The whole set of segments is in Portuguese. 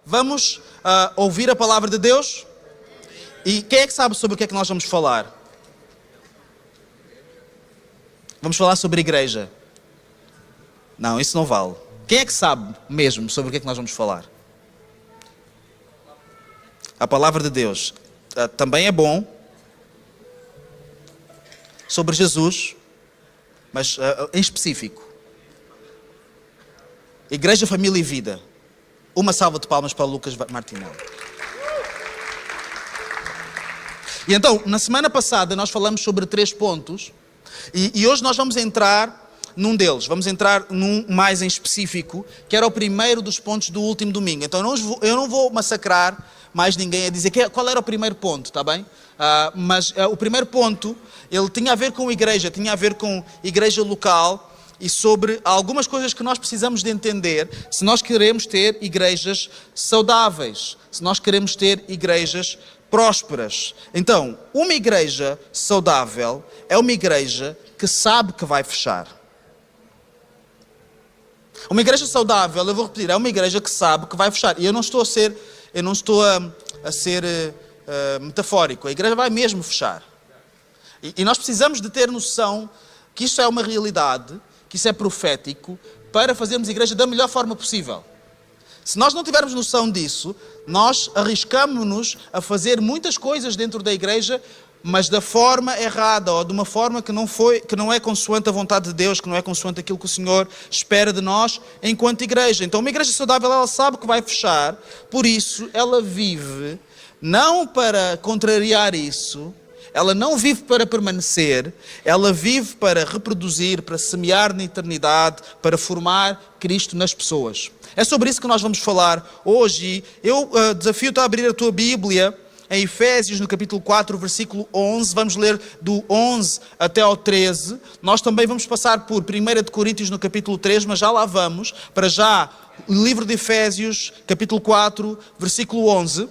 Vamos ouvir a palavra de Deus? E quem é que sabe sobre o que é que nós vamos falar? Vamos falar sobre igreja. Não, isso não vale. Quem é que sabe mesmo sobre o que é que nós vamos falar? A palavra de Deus também é bom. Sobre Jesus, mas em específico. Igreja, Família e Vida. Uma salva de palmas para Lucas Martinelli. E então, na semana passada nós falamos sobre 3 pontos e hoje nós vamos entrar num deles. Vamos entrar num mais em específico, que era o primeiro dos pontos do último domingo. Então eu não vou massacrar mais ninguém a dizer qual era o primeiro ponto, está bem? Mas o primeiro ponto, ele tinha a ver com igreja, tinha a ver com igreja local e sobre algumas coisas que nós precisamos de entender se nós queremos ter igrejas saudáveis, se nós queremos ter igrejas prósperas. Então, uma igreja saudável é uma igreja que sabe que vai fechar. Uma igreja saudável, eu vou repetir, é uma igreja que sabe que vai fechar. E eu não estou a ser metafórico. A igreja vai mesmo fechar. E nós precisamos de ter noção que isto é uma realidade, que isso é profético, para fazermos a igreja da melhor forma possível. Se nós não tivermos noção disso, nós arriscamos-nos a fazer muitas coisas dentro da igreja, mas da forma errada, ou de uma forma que não é consoante a vontade de Deus, que não é consoante aquilo que o Senhor espera de nós enquanto igreja. Então uma igreja saudável, ela sabe que vai fechar, por isso ela vive não para contrariar isso, ela não vive para permanecer, ela vive para reproduzir, para semear na eternidade, para formar Cristo nas pessoas. É sobre isso que nós vamos falar hoje. Eu desafio-te a abrir a tua Bíblia em Efésios, no capítulo 4, versículo 11. Vamos ler do 11 até ao 13. Nós também vamos passar por 1 de Coríntios, no capítulo 3, mas já lá vamos. Para já, o livro de Efésios, capítulo 4, versículo 11.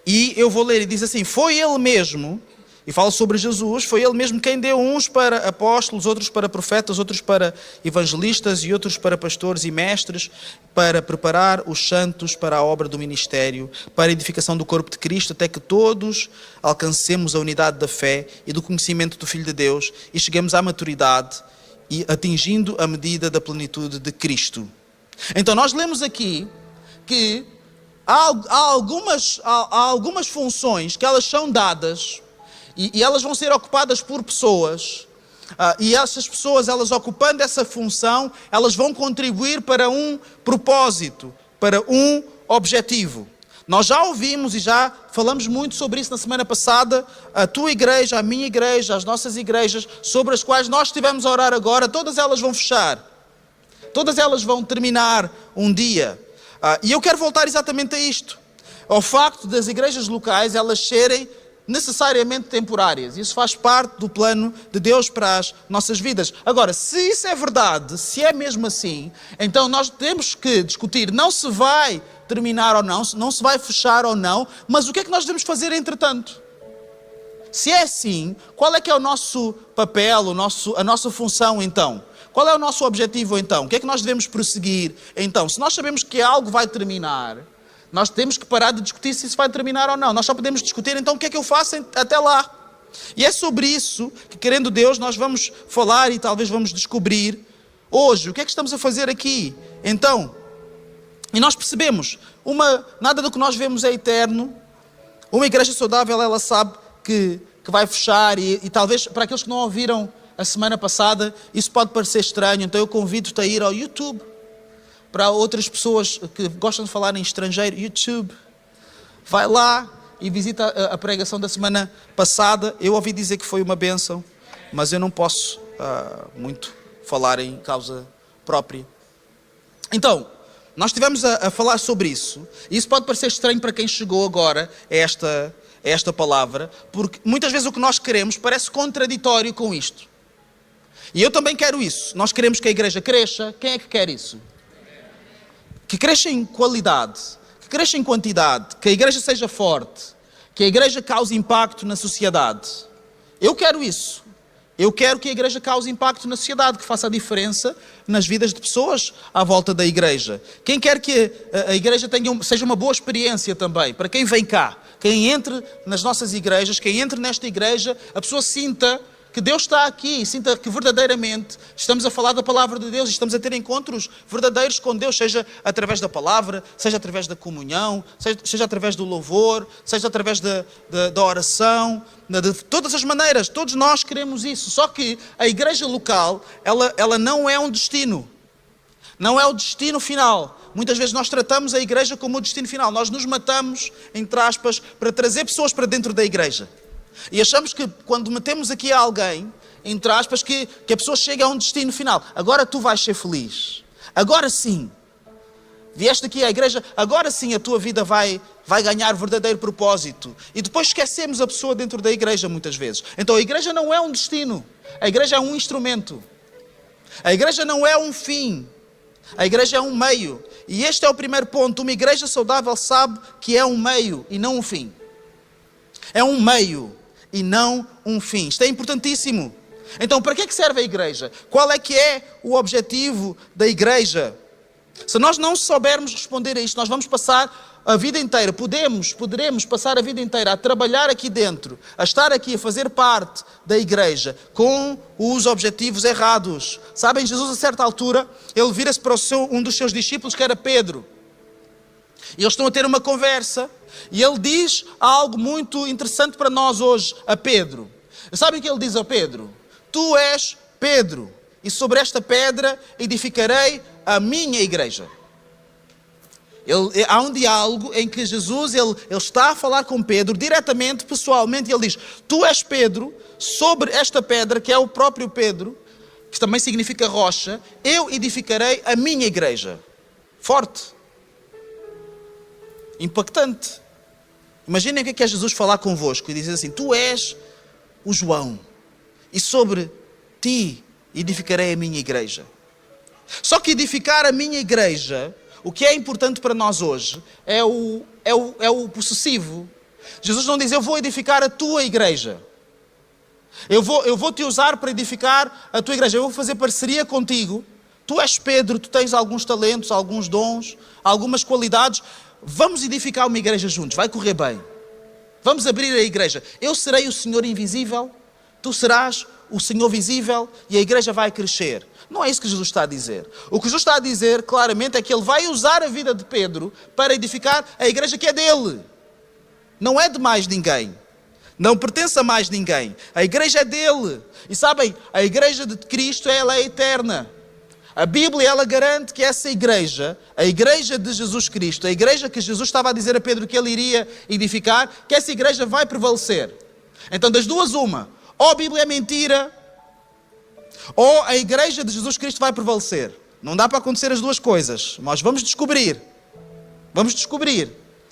E eu vou ler, e diz assim: foi Ele mesmo, e fala sobre Jesus, foi Ele mesmo quem deu uns para apóstolos, outros para profetas, outros para evangelistas e outros para pastores e mestres, para preparar os santos para a obra do ministério, para a edificação do corpo de Cristo, até que todos alcancemos a unidade da fé e do conhecimento do Filho de Deus e cheguemos à maturidade e atingindo a medida da plenitude de Cristo. Então nós lemos aqui que há algumas funções que elas são dadas e elas vão ser ocupadas por pessoas, e essas pessoas, elas ocupando essa função, elas vão contribuir para um propósito, para um objetivo. Nós já ouvimos e já falamos muito sobre isso na semana passada. A tua igreja, a minha igreja, as nossas igrejas, sobre as quais nós estivemos a orar agora, todas elas vão fechar. Todas elas vão terminar um dia. E eu quero voltar exatamente a isto. Ao facto das igrejas locais, elas serem necessariamente temporárias. Isso faz parte do plano de Deus para as nossas vidas. Agora, se isso é verdade, se é mesmo assim, então nós temos que discutir, não se vai terminar ou não se vai fechar ou não, mas o que é que nós devemos fazer entretanto? Se é assim, qual é que é o nosso papel, a nossa função então? Qual é o nosso objetivo então? O que é que nós devemos prosseguir então? Se nós sabemos que algo vai terminar, nós temos que parar de discutir se isso vai terminar ou não. Nós só podemos discutir então o que é que eu faço até lá. E é sobre isso que, querendo Deus, nós vamos falar e talvez vamos descobrir hoje o que é que estamos a fazer aqui. Então, e nós percebemos, nada do que nós vemos é eterno. Uma igreja saudável, ela sabe que vai fechar e talvez para aqueles que não ouviram a semana passada, isso pode parecer estranho, então eu convido-te a ir ao YouTube. Para outras pessoas que gostam de falar em estrangeiro, YouTube. Vai lá e visita a pregação da semana passada. Eu ouvi dizer que foi uma bênção, mas eu não posso muito falar em causa própria. Então, nós estivemos a falar sobre isso. E isso pode parecer estranho para quem chegou agora a esta palavra, porque muitas vezes o que nós queremos parece contraditório com isto. E eu também quero isso. Nós queremos que a igreja cresça. Quem é que quer isso? Que cresça em qualidade, que cresça em quantidade, que a igreja seja forte, que a igreja cause impacto na sociedade. Eu quero isso. Eu quero que a igreja cause impacto na sociedade, que faça a diferença nas vidas de pessoas à volta da igreja. Quem quer que a igreja seja uma boa experiência também, para quem vem cá, quem entre nas nossas igrejas, quem entre nesta igreja, a pessoa sinta que Deus está aqui, sinta que verdadeiramente estamos a falar da palavra de Deus e estamos a ter encontros verdadeiros com Deus, seja através da palavra, seja através da comunhão, seja através do louvor, seja através da oração, de todas as maneiras. Todos nós queremos isso. Só que a igreja local, ela não é um destino. Não é o destino final. Muitas vezes nós tratamos a igreja como o destino final. Nós nos matamos, entre aspas, para trazer pessoas para dentro da igreja. E achamos que quando metemos aqui alguém, entre aspas, que a pessoa chega a um destino final. Agora tu vais ser feliz. Agora sim. Vieste aqui à igreja, agora sim a tua vida vai ganhar verdadeiro propósito. E depois esquecemos a pessoa dentro da igreja muitas vezes. Então a igreja não é um destino. A igreja é um instrumento. A igreja não é um fim. A igreja é um meio. E este é o primeiro ponto. Uma igreja saudável sabe que é um meio e não um fim. É um meio e não um fim. Isto é importantíssimo. Então, para que é que serve a igreja? Qual é que é o objetivo da igreja? Se nós não soubermos responder a isto, nós vamos passar a vida inteira, poderemos passar a vida inteira a trabalhar aqui dentro, a estar aqui, a fazer parte da igreja, com os objetivos errados. Sabem, Jesus a certa altura, ele vira-se para um dos seus discípulos, que era Pedro. E eles estão a ter uma conversa, e ele diz algo muito interessante para nós hoje a Pedro. Sabem o que ele diz a Pedro? Tu és Pedro, e sobre esta pedra edificarei a minha igreja. Há um diálogo em que Jesus ele está a falar com Pedro, diretamente, pessoalmente, e ele diz, tu és Pedro, sobre esta pedra, que é o próprio Pedro, que também significa rocha, eu edificarei a minha igreja. Forte. Impactante. Imaginem o que é Jesus falar convosco e dizer assim, tu és o João, e sobre ti edificarei a minha igreja. Só que edificar a minha igreja, o que é importante para nós hoje, é o possessivo. Jesus não diz, eu vou edificar a tua igreja. Eu vou te usar para edificar a tua igreja. Eu vou fazer parceria contigo. Tu és Pedro, tu tens alguns talentos, alguns dons, algumas qualidades. Vamos edificar uma igreja juntos, vai correr bem. Vamos abrir a igreja. Eu serei o Senhor invisível, tu serás o Senhor visível e a igreja vai crescer. Não é isso que Jesus está a dizer. O que Jesus está a dizer, claramente, é que ele vai usar a vida de Pedro para edificar a igreja que é dele. Não é de mais ninguém. Não pertence a mais ninguém. A igreja é dele. E sabem, a igreja de Cristo, ela é eterna. A Bíblia, ela garante que essa igreja, a igreja de Jesus Cristo, a igreja que Jesus estava a dizer a Pedro que ele iria edificar, que essa igreja vai prevalecer. Então, das duas, uma. Ou a Bíblia é mentira, ou a igreja de Jesus Cristo vai prevalecer. Não dá para acontecer as duas coisas. Mas vamos descobrir. Vamos descobrir.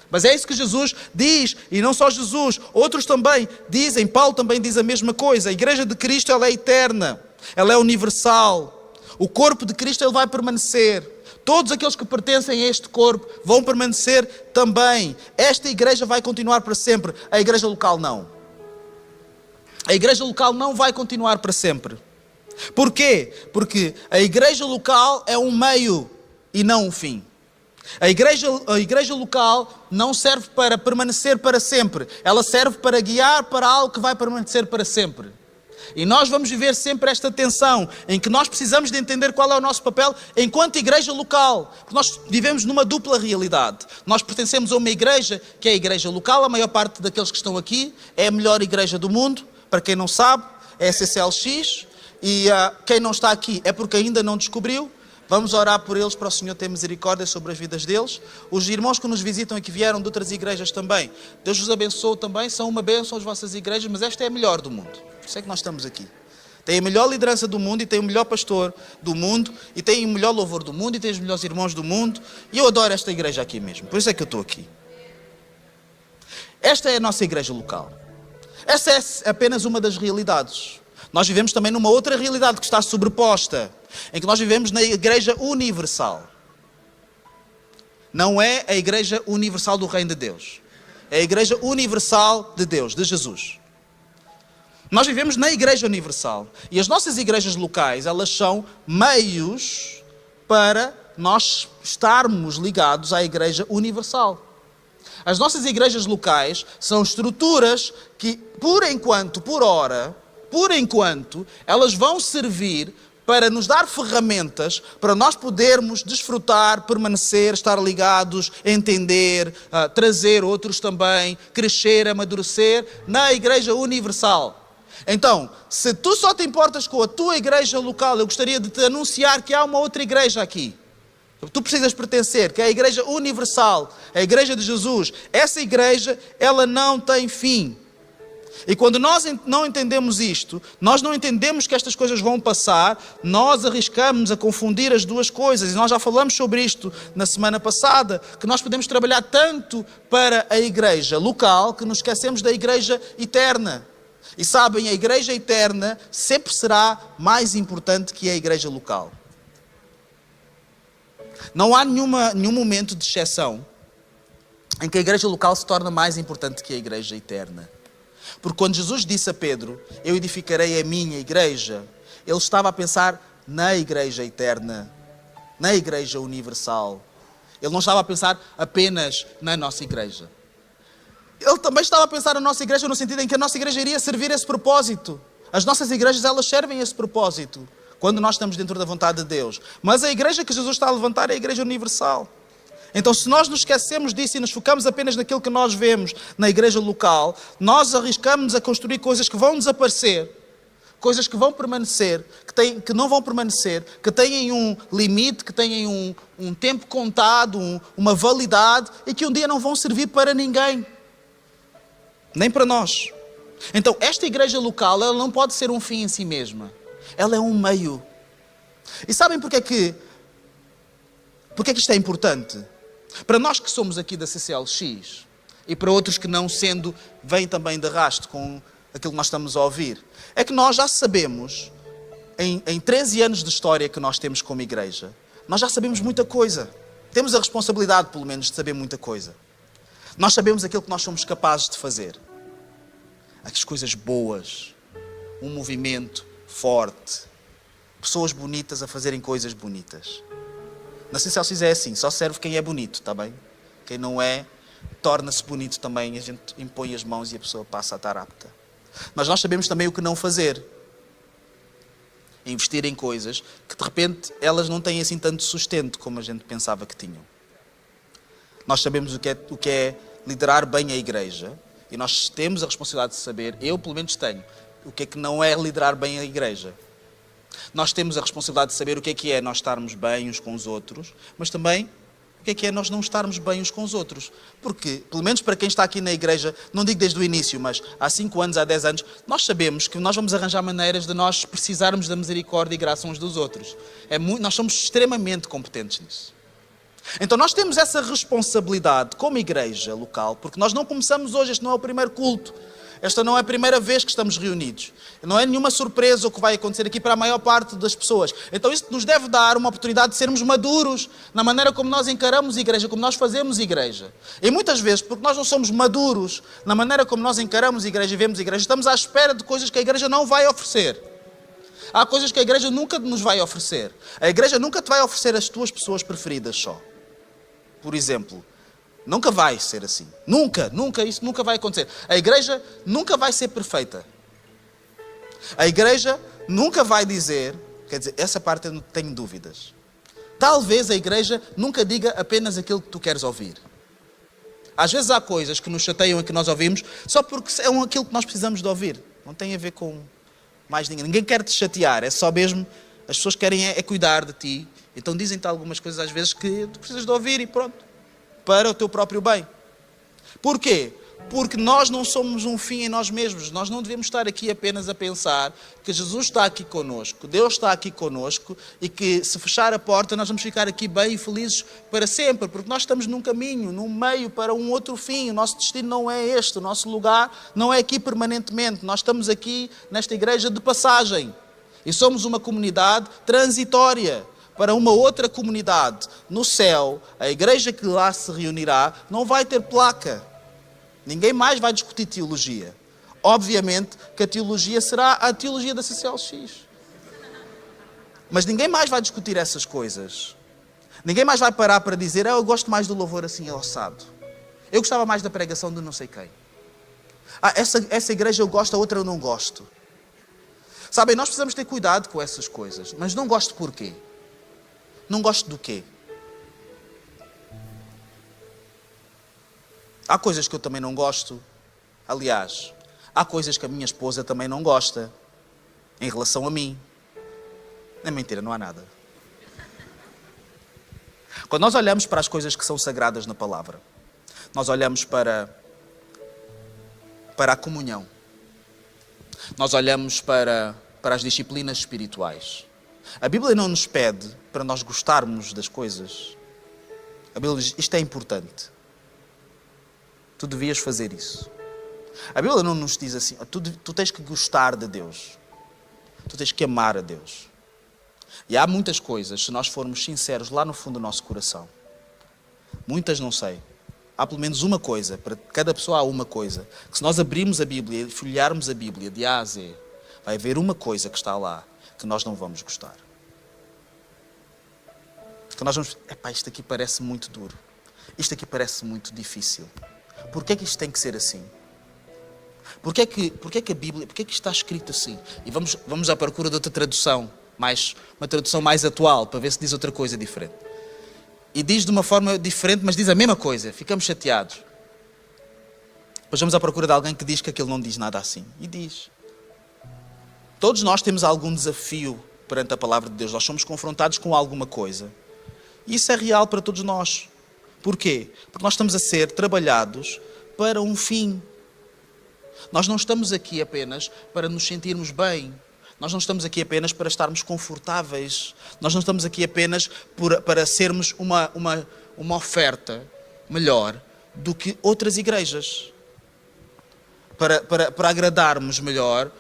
Mas é isso que Jesus diz, e não só Jesus, outros também dizem, Paulo também diz a mesma coisa. A igreja de Cristo, ela é eterna, ela é universal. O corpo de Cristo, ele vai permanecer. Todos aqueles que pertencem a este corpo vão permanecer também. Esta igreja vai continuar para sempre. A igreja local não. A igreja local não vai continuar para sempre. Porquê? Porque a igreja local é um meio e não um fim. A igreja local não serve para permanecer para sempre. Ela serve para guiar para algo que vai permanecer para sempre. E nós vamos viver sempre esta tensão em que nós precisamos de entender qual é o nosso papel enquanto igreja local. Porque nós vivemos numa dupla realidade. Nós pertencemos a uma igreja que é a igreja local. A maior parte daqueles que estão aqui é a melhor igreja do mundo. Para quem não sabe, é a CCLX. E quem não está aqui é porque ainda não descobriu. Vamos orar por eles, para o Senhor ter misericórdia sobre as vidas deles. Os irmãos que nos visitam e que vieram de outras igrejas também, Deus os abençoe também, são uma bênção as vossas igrejas, mas esta é a melhor do mundo. Por isso é que nós estamos aqui. Tem a melhor liderança do mundo e tem o melhor pastor do mundo e tem o melhor louvor do mundo e tem os melhores irmãos do mundo. E eu adoro esta igreja aqui mesmo, por isso é que eu estou aqui. Esta é a nossa igreja local. Essa é apenas uma das realidades. Nós vivemos também numa outra realidade que está sobreposta, em que nós vivemos na igreja universal. Não é a igreja universal do reino de Deus. É a igreja universal de Deus, de Jesus. Nós vivemos na Igreja Universal. E as nossas igrejas locais, elas são meios para nós estarmos ligados à Igreja Universal. As nossas igrejas locais são estruturas que, por enquanto, elas vão servir para nos dar ferramentas para nós podermos desfrutar, permanecer, estar ligados, entender, trazer outros também, crescer, amadurecer na Igreja Universal. Então, se tu só te importas com a tua igreja local, eu gostaria de te anunciar que há uma outra igreja aqui. Tu precisas pertencer, que é a Igreja Universal, a Igreja de Jesus. Essa igreja, ela não tem fim. E quando nós não entendemos isto, nós não entendemos que estas coisas vão passar, nós arriscamos a confundir as duas coisas. E nós já falamos sobre isto na semana passada, que nós podemos trabalhar tanto para a igreja local, que nos esquecemos da igreja eterna. E sabem, a igreja eterna sempre será mais importante que a igreja local. Não há nenhum momento de exceção em que a igreja local se torna mais importante que a igreja eterna. Porque quando Jesus disse a Pedro, eu edificarei a minha igreja, ele estava a pensar na igreja eterna, na igreja universal. Ele não estava a pensar apenas na nossa igreja. Ele também estava a pensar na nossa igreja no sentido em que a nossa igreja iria servir esse propósito. As nossas igrejas, elas servem esse propósito quando nós estamos dentro da vontade de Deus. Mas a igreja que Jesus está a levantar é a igreja universal. Então, se nós nos esquecemos disso e nos focamos apenas naquilo que nós vemos na igreja local, nós arriscamos a construir coisas que vão desaparecer, coisas que vão permanecer, que não vão permanecer, que têm um limite, que têm um tempo contado, uma validade e que um dia não vão servir para ninguém, nem para nós. Então, esta igreja local, ela não pode ser um fim em si mesma. Ela é um meio. E sabem porque é que isto é importante? Para nós que somos aqui da CCLX e para outros que não sendo, vêm também de arrasto com aquilo que nós estamos a ouvir, é que nós já sabemos, em 13 anos de história que nós temos como igreja, nós já sabemos muita coisa. Temos a responsabilidade, pelo menos, de saber muita coisa. Nós sabemos aquilo que nós somos capazes de fazer. As coisas boas, um movimento forte, pessoas bonitas a fazerem coisas bonitas. Na CCLX é assim, só serve quem é bonito, está bem? Quem não é, torna-se bonito também, a gente impõe as mãos e a pessoa passa a estar apta. Mas nós sabemos também o que não fazer. Investir em coisas que de repente elas não têm assim tanto sustento como a gente pensava que tinham. Nós sabemos o que é liderar bem a igreja e nós temos a responsabilidade de saber, eu pelo menos tenho, o que é que não é liderar bem a igreja. Nós temos a responsabilidade de saber o que é nós estarmos bem uns com os outros, mas também o que é nós não estarmos bem uns com os outros. Porque, pelo menos para quem está aqui na igreja, não digo desde o início, mas há 5 anos, há 10 anos, nós sabemos que nós vamos arranjar maneiras de nós precisarmos da misericórdia e graça uns dos outros. Nós somos extremamente competentes nisso. Então nós temos essa responsabilidade como igreja local, porque nós não começamos hoje, este não é o primeiro culto. Esta não é a primeira vez que estamos reunidos. Não é nenhuma surpresa o que vai acontecer aqui para a maior parte das pessoas. Então isso nos deve dar uma oportunidade de sermos maduros na maneira como nós encaramos a igreja, como nós fazemos igreja. E muitas vezes, porque nós não somos maduros na maneira como nós encaramos a igreja e vemos a igreja, estamos à espera de coisas que a igreja não vai oferecer. Há coisas que a igreja nunca nos vai oferecer. A igreja nunca te vai oferecer as tuas pessoas preferidas só. Por exemplo, nunca vai ser assim. Nunca, isso nunca vai acontecer. A igreja nunca vai ser perfeita. A igreja nunca vai dizer, quer dizer, essa parte eu não tenho dúvidas. Talvez a igreja nunca diga apenas aquilo que tu queres ouvir. Às vezes há coisas que nos chateiam e que nós ouvimos só porque é aquilo que nós precisamos de ouvir. Não tem a ver com mais ninguém. Ninguém quer te chatear, é só mesmo, as pessoas querem é cuidar de ti. Então dizem-te algumas coisas às vezes que tu precisas de ouvir e pronto. Para o teu próprio bem. Porquê? Porque nós não somos um fim em nós mesmos. Nós não devemos estar aqui apenas a pensar que Jesus está aqui connosco, Deus está aqui connosco e que se fechar a porta nós vamos ficar aqui bem e felizes para sempre, porque nós estamos num caminho, num meio para um outro fim. O nosso destino não é este, o nosso lugar não é aqui permanentemente. Nós estamos aqui nesta igreja de passagem e somos uma comunidade transitória para uma outra comunidade. No céu, a igreja que lá se reunirá não vai ter placa. Ninguém mais vai discutir teologia. obviamente que a teologia será a teologia da CCLX. Mas ninguém mais vai discutir essas coisas. Ninguém mais vai parar para dizer, eu gosto mais do louvor assim alçado. Eu gostava mais da pregação de não sei quem. Essa igreja eu gosto, a outra eu não gosto. Sabem, nós precisamos ter cuidado com essas coisas. Mas não gosto porquê? Não gosto do quê? Há coisas que eu também não gosto. Aliás, há coisas que a minha esposa também não gosta em relação a mim. Não é mentira, não há nada. Quando nós olhamos para as coisas que são sagradas na palavra, nós olhamos para a comunhão. Nós olhamos para as disciplinas espirituais. A Bíblia não nos pede para nós gostarmos das coisas. A Bíblia diz, isto é importante. Tu devias fazer isso. A Bíblia não nos diz assim, tu tens que gostar de Deus. Tu tens que amar a Deus. E há muitas coisas, se nós formos sinceros lá no fundo do nosso coração. Muitas não sei. Há pelo menos uma coisa, para cada pessoa há uma coisa, que se nós abrirmos a Bíblia e folhearmos a Bíblia de A a Z, vai haver uma coisa que está lá que nós não vamos gostar. Que nós vamos, isto aqui parece muito duro. Isto aqui parece muito difícil. Porquê é que isto tem que ser assim? Porquê é que a Bíblia, porquê é que está escrito assim? E vamos à procura de outra tradução, uma tradução mais atual, para ver se diz outra coisa diferente. E diz de uma forma diferente, mas diz a mesma coisa. Ficamos chateados. Depois vamos à procura de alguém que diz que aquilo não diz nada assim. E diz. Todos nós temos algum desafio perante a palavra de Deus. Nós somos confrontados com alguma coisa. E isso é real para todos nós. Porquê? Porque nós estamos a ser trabalhados para um fim. Nós não estamos aqui apenas para nos sentirmos bem. Nós não estamos aqui apenas para estarmos confortáveis. Nós não estamos aqui apenas para sermos uma oferta melhor do que outras igrejas. Para agradarmos melhor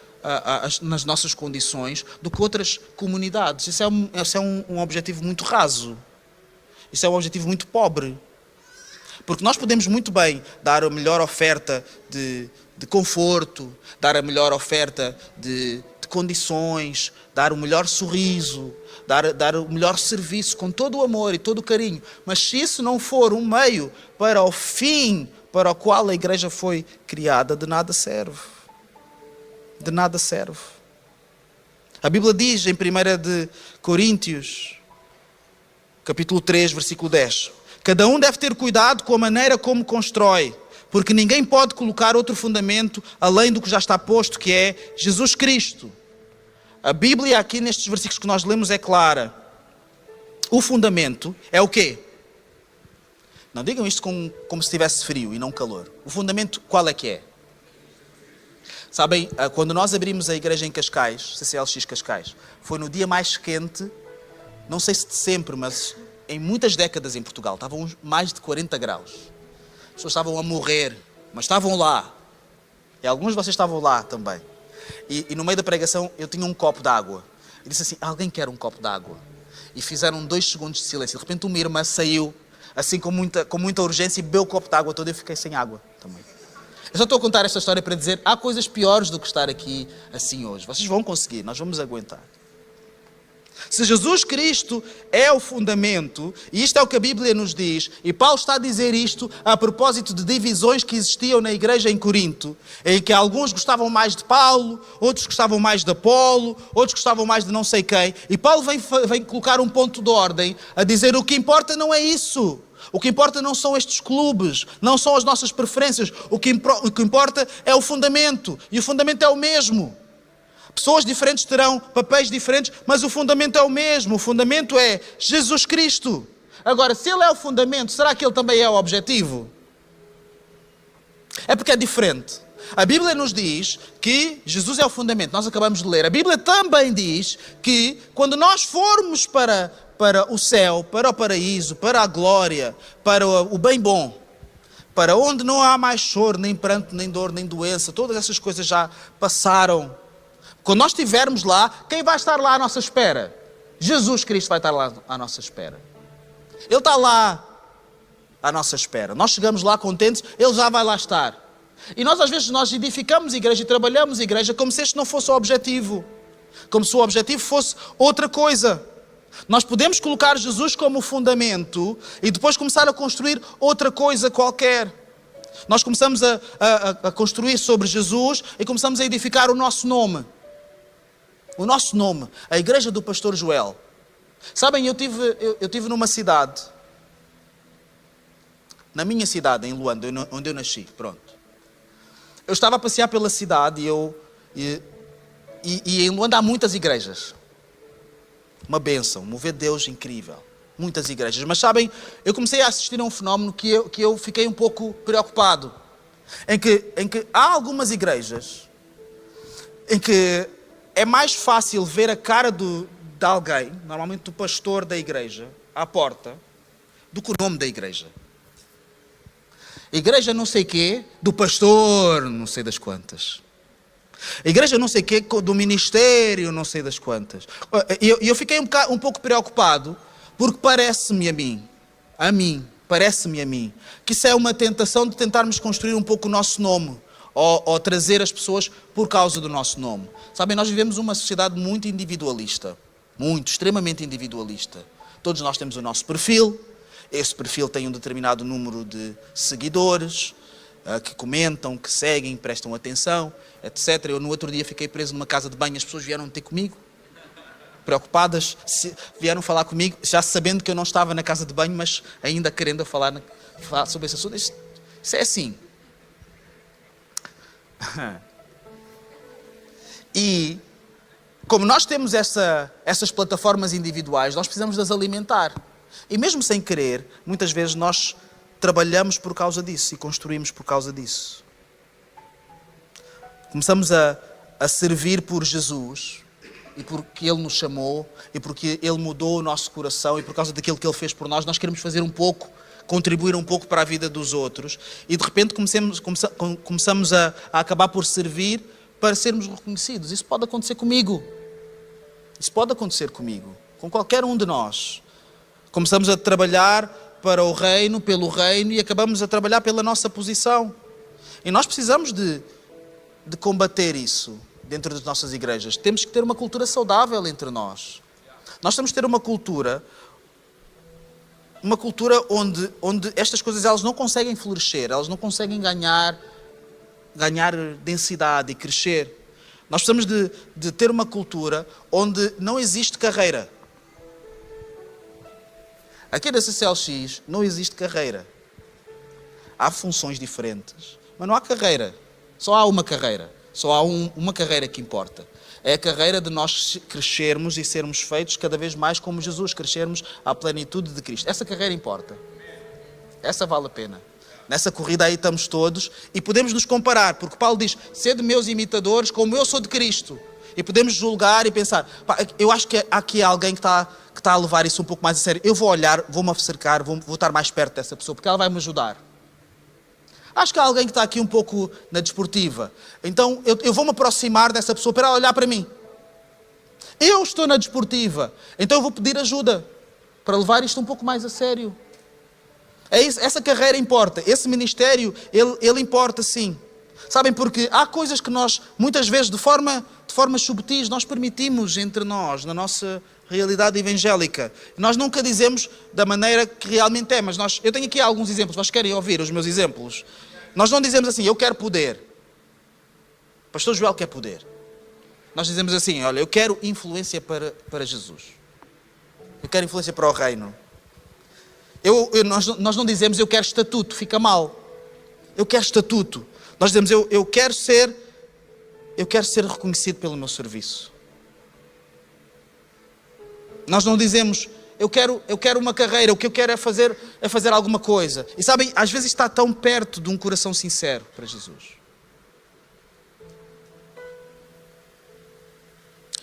nas nossas condições do que outras comunidades. Isso é um objetivo muito raso. Isso é um objetivo muito pobre. Porque nós podemos muito bem dar a melhor oferta de conforto, dar a melhor oferta de condições, dar o melhor sorriso, dar o melhor serviço com todo o amor e todo o carinho. Mas se isso não for um meio para o fim para o qual a igreja foi criada, de nada serve. De nada serve. A Bíblia diz em 1 de Coríntios, capítulo 3, versículo 10, cada um deve ter cuidado com a maneira como constrói, porque ninguém pode colocar outro fundamento além do que já está posto, que é Jesus Cristo. A Bíblia aqui nestes versículos que nós lemos é clara. O fundamento é o quê? Não digam isto como se estivesse frio e não calor. O fundamento qual é que é? Sabem, quando nós abrimos a igreja em Cascais, CCLX Cascais, foi no dia mais quente, não sei se de sempre, mas em muitas décadas em Portugal. Estavam mais de 40 graus. As pessoas estavam a morrer, mas estavam lá. E alguns de vocês estavam lá também. E no meio da pregação eu tinha um copo de água. E disse assim, alguém quer um copo de água? E fizeram 2 segundos de silêncio. De repente uma irmã saiu, assim com muita urgência, e bebeu o copo de água todo. Eu fiquei sem água também. Eu só estou a contar esta história para dizer, há coisas piores do que estar aqui assim hoje. Vocês vão conseguir, nós vamos aguentar. Se Jesus Cristo é o fundamento, e isto é o que a Bíblia nos diz, e Paulo está a dizer isto a propósito de divisões que existiam na igreja em Corinto, em que alguns gostavam mais de Paulo, outros gostavam mais de Apolo, outros gostavam mais de não sei quem, e Paulo vem colocar um ponto de ordem, a dizer o que importa não é isso. O que importa não são estes clubes, não são as nossas preferências, o que importa é o fundamento, e o fundamento é o mesmo. Pessoas diferentes terão papéis diferentes, mas o fundamento é o mesmo. O fundamento é Jesus Cristo. Agora, se Ele é o fundamento, será que Ele também é o objetivo? É porque é diferente. A Bíblia nos diz que Jesus é o fundamento. Nós acabamos de ler. A Bíblia também diz que quando nós formos para o céu, para o paraíso, para a glória, para o bem bom, para onde não há mais choro, nem pranto, nem dor, nem doença, todas essas coisas já passaram. Quando nós estivermos lá, quem vai estar lá à nossa espera? Jesus Cristo vai estar lá à nossa espera. Ele está lá à nossa espera. Nós chegamos lá contentes, Ele já vai lá estar. E nós às vezes edificamos igreja e trabalhamos igreja como se este não fosse o objetivo. Como se o objetivo fosse outra coisa. Nós podemos colocar Jesus como fundamento e depois começar a construir outra coisa qualquer. Nós começamos a construir sobre Jesus e começamos a edificar o nosso nome. O nosso nome, a igreja do pastor Joel. Sabem, eu tive numa cidade, na minha cidade, em Luanda, onde eu nasci, pronto. Eu estava a passear pela cidade e em Luanda há muitas igrejas. Uma bênção, um mover de Deus incrível. Muitas igrejas. Mas sabem, eu comecei a assistir a um fenómeno que eu fiquei um pouco preocupado. Em que há algumas igrejas em que é mais fácil ver a cara de alguém, normalmente do pastor da igreja, à porta, do que o nome da igreja. Igreja não sei quê, do pastor não sei das quantas. Igreja não sei quê, do ministério não sei das quantas. E eu fiquei um pouco preocupado, porque parece-me a mim, que isso é uma tentação de tentarmos construir um pouco o nosso nome, ou trazer as pessoas por causa do nosso nome. Sabem, nós vivemos uma sociedade muito individualista, extremamente individualista. Todos nós temos o nosso perfil, esse perfil tem um determinado número de seguidores, que comentam, que seguem, prestam atenção, etc. Eu no outro dia fiquei preso numa casa de banho, as pessoas vieram ter comigo, preocupadas, vieram falar comigo, já sabendo que eu não estava na casa de banho, mas ainda querendo falar sobre esse assunto. Isso é assim. E como nós temos essas plataformas individuais, nós precisamos de as alimentar. E mesmo sem querer, muitas vezes nós trabalhamos por causa disso e construímos por causa disso. Começamos a servir por Jesus e porque Ele nos chamou e porque Ele mudou o nosso coração e por causa daquilo que Ele fez por nós, nós queremos fazer um pouco, contribuir um pouco para a vida dos outros e de repente começamos a acabar por servir para sermos reconhecidos. Isso pode acontecer comigo. Isso pode acontecer comigo, com qualquer um de nós. Começamos a trabalhar para o reino, pelo reino, e acabamos a trabalhar pela nossa posição. E nós precisamos de combater isso dentro das nossas igrejas. Temos que ter uma cultura saudável entre nós. Nós temos que ter uma cultura onde estas coisas elas não conseguem florescer, elas não conseguem ganhar densidade e crescer. Nós precisamos de ter uma cultura onde não existe carreira. Aqui na CCLX não existe carreira. Há funções diferentes, mas não há carreira. Só há uma carreira. Só há uma carreira que importa. É a carreira de nós crescermos e sermos feitos cada vez mais como Jesus, crescermos à plenitude de Cristo. Essa carreira importa. Essa vale a pena. Nessa corrida aí estamos todos e podemos nos comparar, porque Paulo diz, sede meus imitadores como eu sou de Cristo. E podemos julgar e pensar, eu acho que há aqui alguém que está a levar isso um pouco mais a sério. Eu vou olhar, vou-me acercar, vou estar mais perto dessa pessoa, porque ela vai me ajudar. Acho que há alguém que está aqui um pouco na desportiva. Então eu vou-me aproximar dessa pessoa para ela olhar para mim. Eu estou na desportiva, então eu vou pedir ajuda para levar isto um pouco mais a sério. É isso, essa carreira importa, esse ministério, ele importa sim. Sabem, porque há coisas que nós, muitas vezes, de forma subtis, nós permitimos entre nós, na nossa realidade evangélica. Nós nunca dizemos da maneira que realmente é, mas eu tenho aqui alguns exemplos, vocês querem ouvir os meus exemplos? Nós não dizemos assim, eu quero poder. Pastor Joel quer poder. Nós dizemos assim, olha, eu quero influência para Jesus. Eu quero influência para o reino. Nós não dizemos, eu quero estatuto, fica mal. Eu quero estatuto. Nós dizemos, eu quero ser reconhecido pelo meu serviço. Nós não dizemos, eu quero uma carreira, o que eu quero é fazer alguma coisa. E sabem, às vezes está tão perto de um coração sincero para Jesus.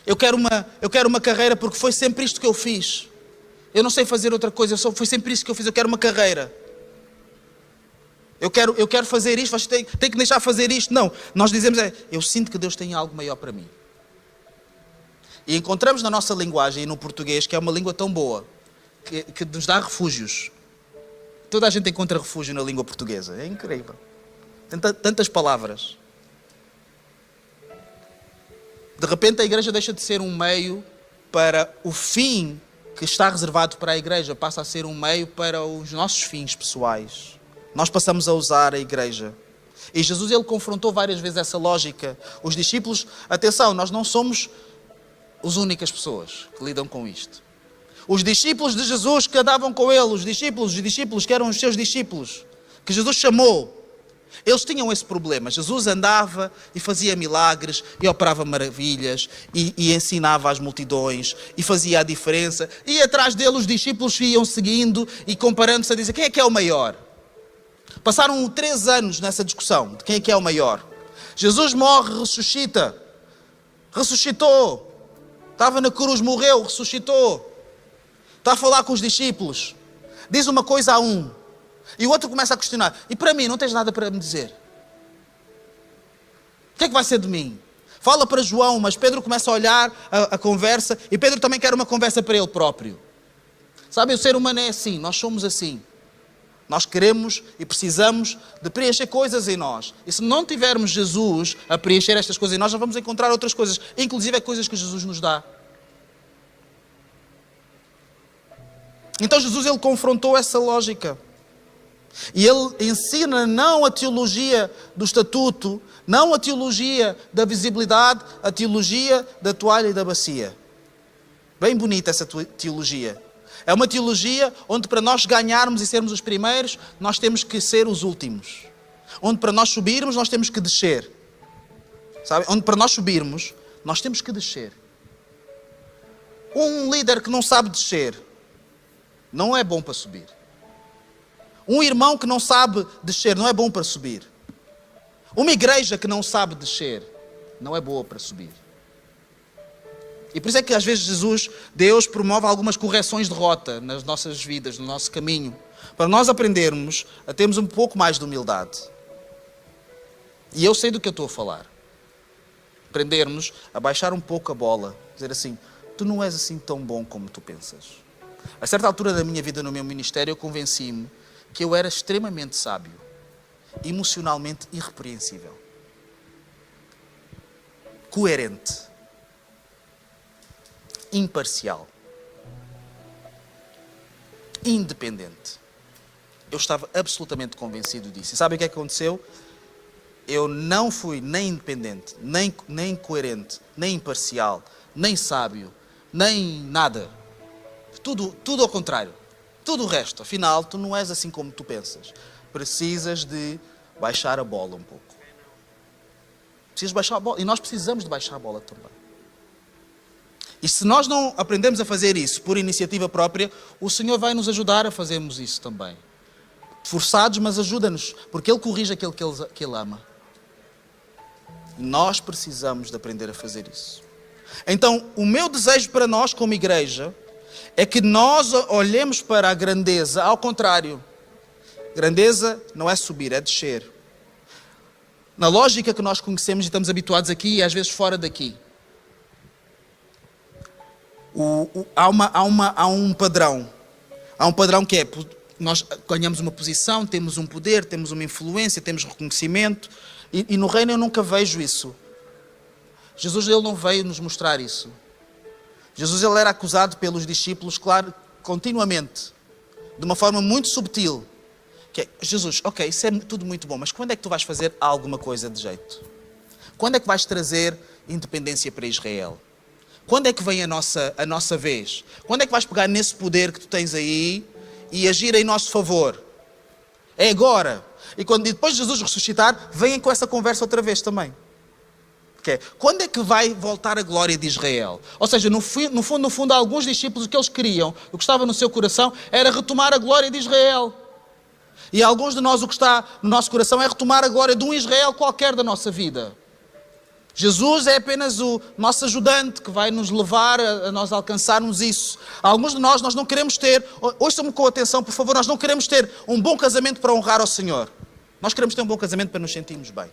Eu quero uma carreira porque foi sempre isto que eu fiz. Eu não sei fazer outra coisa, foi sempre isto que eu fiz, eu quero uma carreira. Eu quero fazer isto, você tem que deixar fazer isto. Não, nós dizemos eu sinto que Deus tem algo maior para mim. E encontramos na nossa linguagem e no português, que é uma língua tão boa, que nos dá refúgios. Toda a gente encontra refúgio na língua portuguesa, é incrível. tantas palavras. De repente a igreja deixa de ser um meio para o fim que está reservado para a igreja, passa a ser um meio para os nossos fins pessoais. Nós passamos a usar a igreja. E Jesus, ele confrontou várias vezes essa lógica. Os discípulos, atenção, nós não somos as únicas pessoas que lidam com isto. Os discípulos de Jesus que andavam com ele, os discípulos que eram os seus discípulos, que Jesus chamou, eles tinham esse problema. Jesus andava e fazia milagres e operava maravilhas e ensinava às multidões e fazia a diferença. E atrás dele os discípulos iam seguindo e comparando-se a dizer quem é que é o maior. Passaram 3 anos nessa discussão de quem é que é o maior. Jesus morre, ressuscita. Ressuscitou. Estava na cruz, morreu, ressuscitou. Está a falar com os discípulos. Diz uma coisa a um. E o outro começa a questionar. E para mim, não tens nada para me dizer? O que é que vai ser de mim? Fala para João, mas Pedro começa a olhar a conversa. E Pedro também quer uma conversa para ele próprio. Sabe, o ser humano é assim, nós somos assim. Nós queremos e precisamos de preencher coisas em nós. E se não tivermos Jesus a preencher estas coisas em nós, vamos encontrar outras coisas. Inclusive coisas que Jesus nos dá. Então Jesus, ele confrontou essa lógica. E ele ensina não a teologia do estatuto, não a teologia da visibilidade, a teologia da toalha e da bacia. Bem bonita essa teologia. É uma teologia onde para nós ganharmos e sermos os primeiros, nós temos que ser os últimos. Onde para nós subirmos, nós temos que descer. Sabe? Onde para nós subirmos, nós temos que descer. Um líder que não sabe descer, não é bom para subir. Um irmão que não sabe descer, não é bom para subir. Uma igreja que não sabe descer, não é boa para subir. E por isso é que às vezes Deus promove algumas correções de rota nas nossas vidas, no nosso caminho, para nós aprendermos a termos um pouco mais de humildade. E eu sei do que eu estou a falar. Aprendermos a baixar um pouco a bola, dizer assim, tu não és assim tão bom como tu pensas. A certa altura da minha vida no meu ministério, eu convenci-me que eu era extremamente sábio, emocionalmente irrepreensível, coerente, imparcial, independente. Eu estava absolutamente convencido disso. E sabe o que é que aconteceu? Eu não fui nem independente, nem coerente, nem imparcial, nem sábio, nem nada. Tudo ao contrário. Tudo o resto. Afinal, tu não és assim como tu pensas. Precisas de baixar a bola um pouco. Precisas baixar a bola. E nós precisamos de baixar a bola também. E se nós não aprendemos a fazer isso por iniciativa própria, o Senhor vai nos ajudar a fazermos isso também. Forçados, mas ajuda-nos. Porque Ele corrige aquele que Ele ama. E nós precisamos de aprender a fazer isso. Então, o meu desejo para nós como igreja é que nós olhemos para a grandeza ao contrário. Grandeza não é subir, é descer. Na lógica que nós conhecemos e estamos habituados aqui e às vezes fora daqui. Há um padrão. Há um padrão que é, nós ganhamos uma posição, temos um poder, temos uma influência, temos reconhecimento. E no reino eu nunca vejo isso. Jesus, ele não veio nos mostrar isso. Jesus, ele era acusado pelos discípulos, claro, continuamente, de uma forma muito subtil. Que é, Jesus, ok, isso é tudo muito bom, mas quando é que tu vais fazer alguma coisa de jeito? Quando é que vais trazer independência para Israel? Quando é que vem a nossa vez? Quando é que vais pegar nesse poder que tu tens aí e agir em nosso favor? É agora. E depois de Jesus ressuscitar, venham com essa conversa outra vez também. Que é, quando é que vai voltar a glória de Israel? Ou seja, no fundo, alguns discípulos, o que eles queriam, o que estava no seu coração, era retomar a glória de Israel. E alguns de nós, o que está no nosso coração é retomar a glória de um Israel qualquer da nossa vida. Jesus é apenas o nosso ajudante que vai nos levar a nós alcançarmos isso. Alguns de nós não queremos ter, ouçam-me com atenção, por favor, nós não queremos ter um bom casamento para honrar ao Senhor. Nós queremos ter um bom casamento para nos sentirmos bem.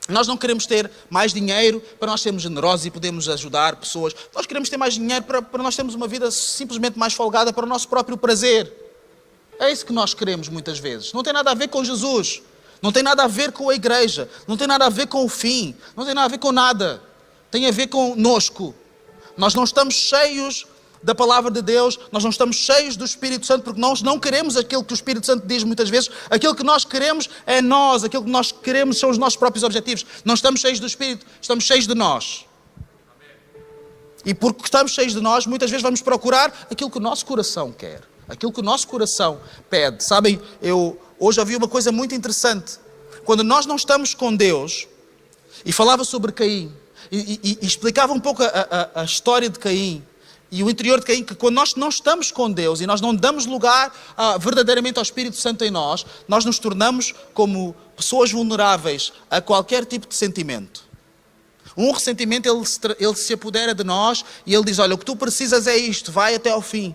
Nós não queremos ter mais dinheiro para nós sermos generosos e podermos ajudar pessoas. Nós queremos ter mais dinheiro para nós termos uma vida simplesmente mais folgada para o nosso próprio prazer. É isso que nós queremos muitas vezes. Não tem nada a ver com Jesus. Não tem nada a ver com a igreja. Não tem nada a ver com o fim. Não tem nada a ver com nada. Tem a ver conosco. Nós não estamos cheios da palavra de Deus. Nós não estamos cheios do Espírito Santo porque nós não queremos aquilo que o Espírito Santo diz muitas vezes. Aquilo que nós queremos é nós. Aquilo que nós queremos são os nossos próprios objetivos. Não estamos cheios do Espírito. Estamos cheios de nós. E porque estamos cheios de nós, muitas vezes vamos procurar aquilo que o nosso coração quer. Aquilo que o nosso coração pede. Sabem, eu hoje ouvi uma coisa muito interessante. Quando nós não estamos com Deus, e falava sobre Caim, e explicava um pouco a história de Caim, e o interior de Caim, que quando nós não estamos com Deus, e nós não damos lugar verdadeiramente ao Espírito Santo em nós, nós nos tornamos como pessoas vulneráveis a qualquer tipo de sentimento. Um ressentimento, ele se apodera de nós, e ele diz, olha, o que tu precisas é isto, vai até ao fim.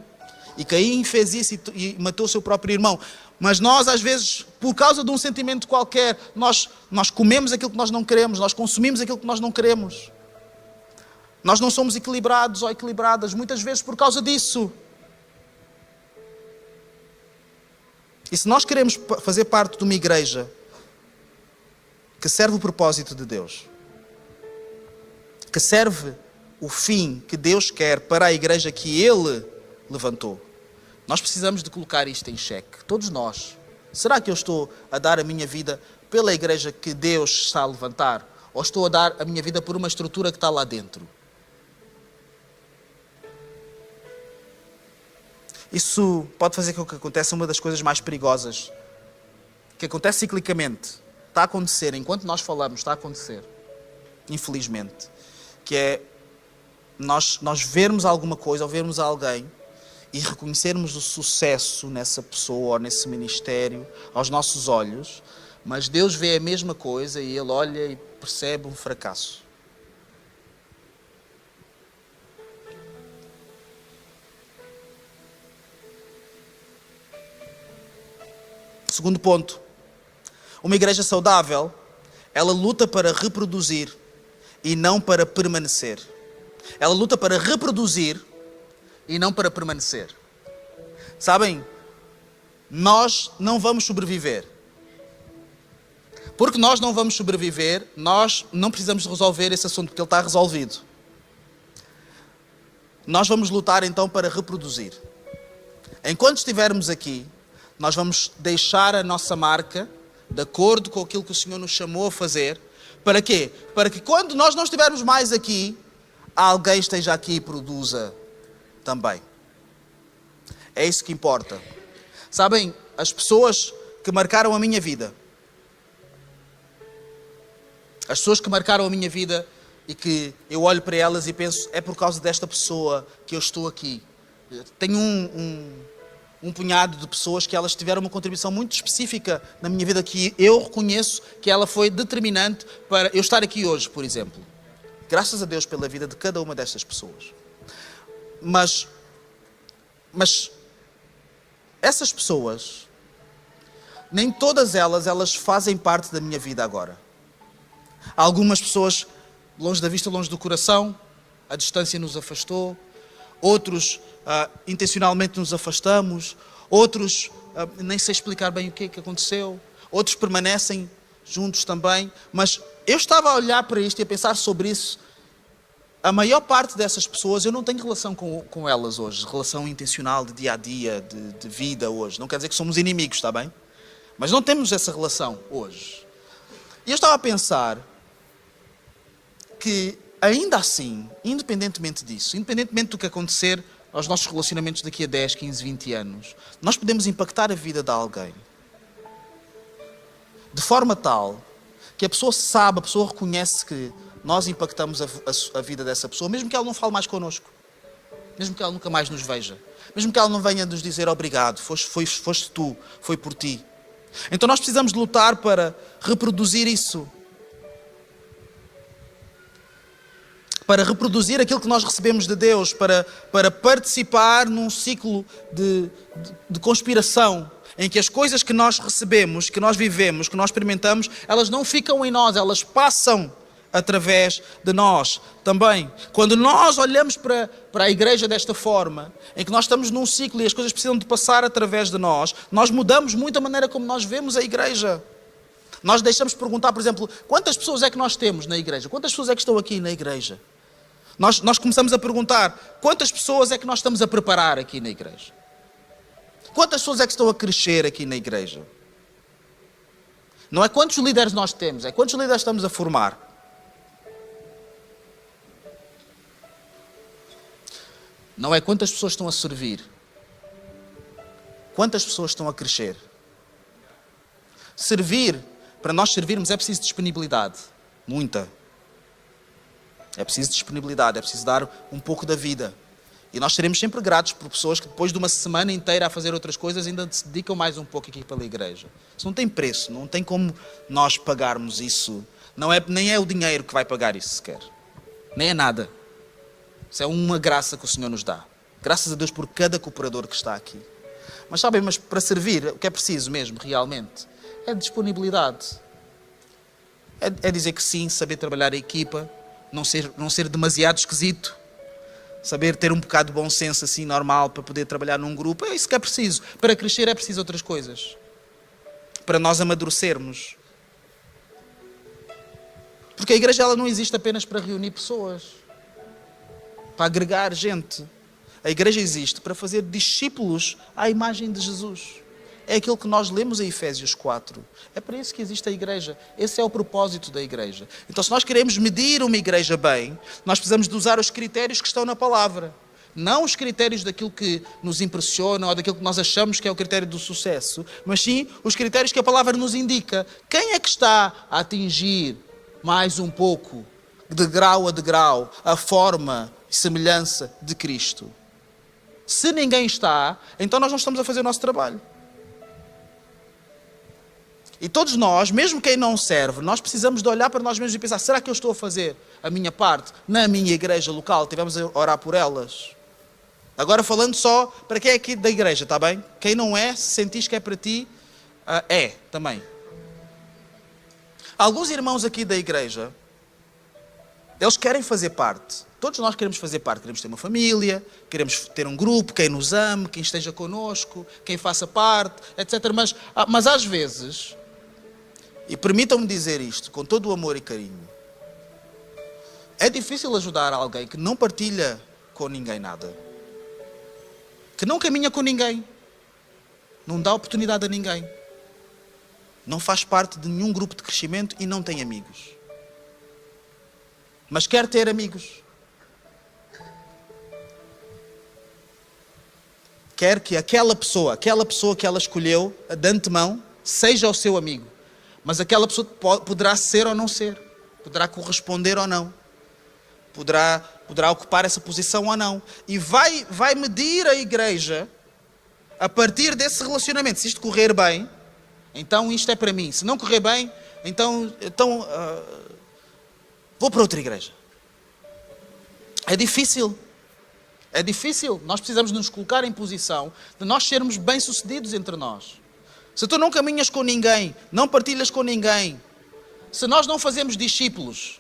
E Caim fez isso e matou o seu próprio irmão. Mas nós, às vezes, por causa de um sentimento qualquer, nós comemos aquilo que nós não queremos, nós consumimos aquilo que nós não queremos. Nós não somos equilibrados ou equilibradas, muitas vezes por causa disso. E se nós queremos fazer parte de uma igreja que serve o propósito de Deus, que serve o fim que Deus quer para a igreja que Ele levantou, nós precisamos de colocar isto em xeque. Todos nós. Será que eu estou a dar a minha vida pela igreja que Deus está a levantar? Ou estou a dar a minha vida por uma estrutura que está lá dentro? Isso pode fazer com que aconteça uma das coisas mais perigosas. Que acontece ciclicamente. Está a acontecer. Enquanto nós falamos, está a acontecer. Infelizmente. Que é nós vermos alguma coisa ou vermos alguém e reconhecermos o sucesso nessa pessoa ou nesse ministério aos nossos olhos, mas Deus vê a mesma coisa e Ele olha e percebe um fracasso. Segundo ponto, uma igreja saudável, ela luta para reproduzir e não para permanecer. Ela luta para reproduzir e não para permanecer. Sabem, nós não vamos sobreviver. Porque nós não vamos sobreviver, nós não precisamos resolver esse assunto, porque ele está resolvido. Nós vamos lutar então para reproduzir. Enquanto estivermos aqui, nós vamos deixar a nossa marca, de acordo com aquilo que o Senhor nos chamou a fazer. Para quê? Para que quando nós não estivermos mais aqui, alguém esteja aqui e produza também. É isso que importa. Sabem, as pessoas que marcaram a minha vida, as pessoas que marcaram a minha vida e que eu olho para elas e penso, é por causa desta pessoa que eu estou aqui. Tenho um punhado de pessoas que elas tiveram uma contribuição muito específica na minha vida, que eu reconheço que ela foi determinante para eu estar aqui hoje, por exemplo. Graças a Deus pela vida de cada uma destas pessoas. Mas essas pessoas, nem todas elas fazem parte da minha vida agora. Há algumas pessoas longe da vista, longe do coração, a distância nos afastou. Outros, intencionalmente nos afastamos. Outros, nem sei explicar bem o que é que aconteceu. Outros permanecem juntos também. Mas eu estava a olhar para isto e a pensar sobre isso. A maior parte dessas pessoas, eu não tenho relação com elas hoje. Relação intencional de dia a dia, de vida hoje. Não quer dizer que somos inimigos, está bem? Mas não temos essa relação hoje. E eu estava a pensar que, ainda assim, independentemente disso, independentemente do que acontecer aos nossos relacionamentos daqui a 10, 15, 20 anos, nós podemos impactar a vida de alguém. De forma tal que a pessoa sabe, a pessoa reconhece que nós impactamos a vida dessa pessoa, mesmo que ela não fale mais connosco, mesmo que ela nunca mais nos veja, mesmo que ela não venha nos dizer obrigado, foste tu, foi por ti. Então nós precisamos lutar para reproduzir isso. Para reproduzir aquilo que nós recebemos de Deus, para participar num ciclo de conspiração, em que as coisas que nós recebemos, que nós vivemos, que nós experimentamos, elas não ficam em nós, elas passam através de nós também. Quando nós olhamos para a igreja desta forma, em que nós estamos num ciclo e as coisas precisam de passar através de nós mudamos muito a maneira como nós vemos a igreja. Nós deixamos de perguntar, por exemplo, quantas pessoas é que nós temos na igreja? Quantas pessoas é que estão aqui na igreja? Nós começamos a perguntar, quantas pessoas é que nós estamos a preparar aqui na igreja? Quantas pessoas é que estão a crescer aqui na igreja? Não é quantos líderes nós temos, é quantos líderes estamos a formar. Não é quantas pessoas estão a servir. Quantas pessoas estão a crescer. Servir, para nós servirmos, é preciso disponibilidade. Muita. É preciso disponibilidade, é preciso dar um pouco da vida. E nós seremos sempre gratos por pessoas que depois de uma semana inteira a fazer outras coisas ainda se dedicam mais um pouco aqui pela igreja. Isso não tem preço, não tem como nós pagarmos isso. Nem é o dinheiro que vai pagar isso sequer. Nem é nada. Isso é uma graça que o Senhor nos dá. Graças a Deus por cada cooperador que está aqui. Mas sabem, para servir, o que é preciso mesmo, realmente, é disponibilidade. É dizer que sim, saber trabalhar a equipa, não ser demasiado esquisito, saber ter um bocado de bom senso assim normal para poder trabalhar num grupo. É isso que é preciso. Para crescer é preciso outras coisas. Para nós amadurecermos. Porque a igreja ela não existe apenas para reunir pessoas, para agregar gente. A igreja existe para fazer discípulos à imagem de Jesus. É aquilo que nós lemos em Efésios 4. É para isso que existe a igreja. Esse é o propósito da igreja. Então, se nós queremos medir uma igreja bem, nós precisamos de usar os critérios que estão na palavra. Não os critérios daquilo que nos impressiona ou daquilo que nós achamos que é o critério do sucesso, mas sim os critérios que a palavra nos indica. Quem é que está a atingir mais um pouco, de grau a degrau, a forma e semelhança de Cristo? Se ninguém está, então nós não estamos a fazer o nosso trabalho. E todos nós, mesmo quem não serve, nós precisamos de olhar para nós mesmos e pensar, será que eu estou a fazer a minha parte na minha igreja local? Tivemos a orar por elas. Agora falando só para quem é aqui da igreja, está bem? Quem não é, se sentires que é para ti, é também. Alguns irmãos aqui da igreja, eles querem fazer parte. Todos nós queremos fazer parte. Queremos ter uma família, queremos ter um grupo, quem nos ame, quem esteja connosco, quem faça parte, etc. Mas às vezes, e permitam-me dizer isto com todo o amor e carinho, é difícil ajudar alguém que não partilha com ninguém nada. Que não caminha com ninguém. Não dá oportunidade a ninguém. Não faz parte de nenhum grupo de crescimento e não tem amigos. Mas quer ter amigos. Quer que aquela pessoa que ela escolheu de antemão, seja o seu amigo. Mas aquela pessoa poderá ser ou não ser. Poderá corresponder ou não. Poderá ocupar essa posição ou não. E vai medir a igreja a partir desse relacionamento. Se isto correr bem, então isto é para mim. Se não correr bem, então vou para outra igreja. É difícil. É difícil. Nós precisamos nos colocar em posição de nós sermos bem-sucedidos entre nós. Se tu não caminhas com ninguém, não partilhas com ninguém, se nós não fazemos discípulos,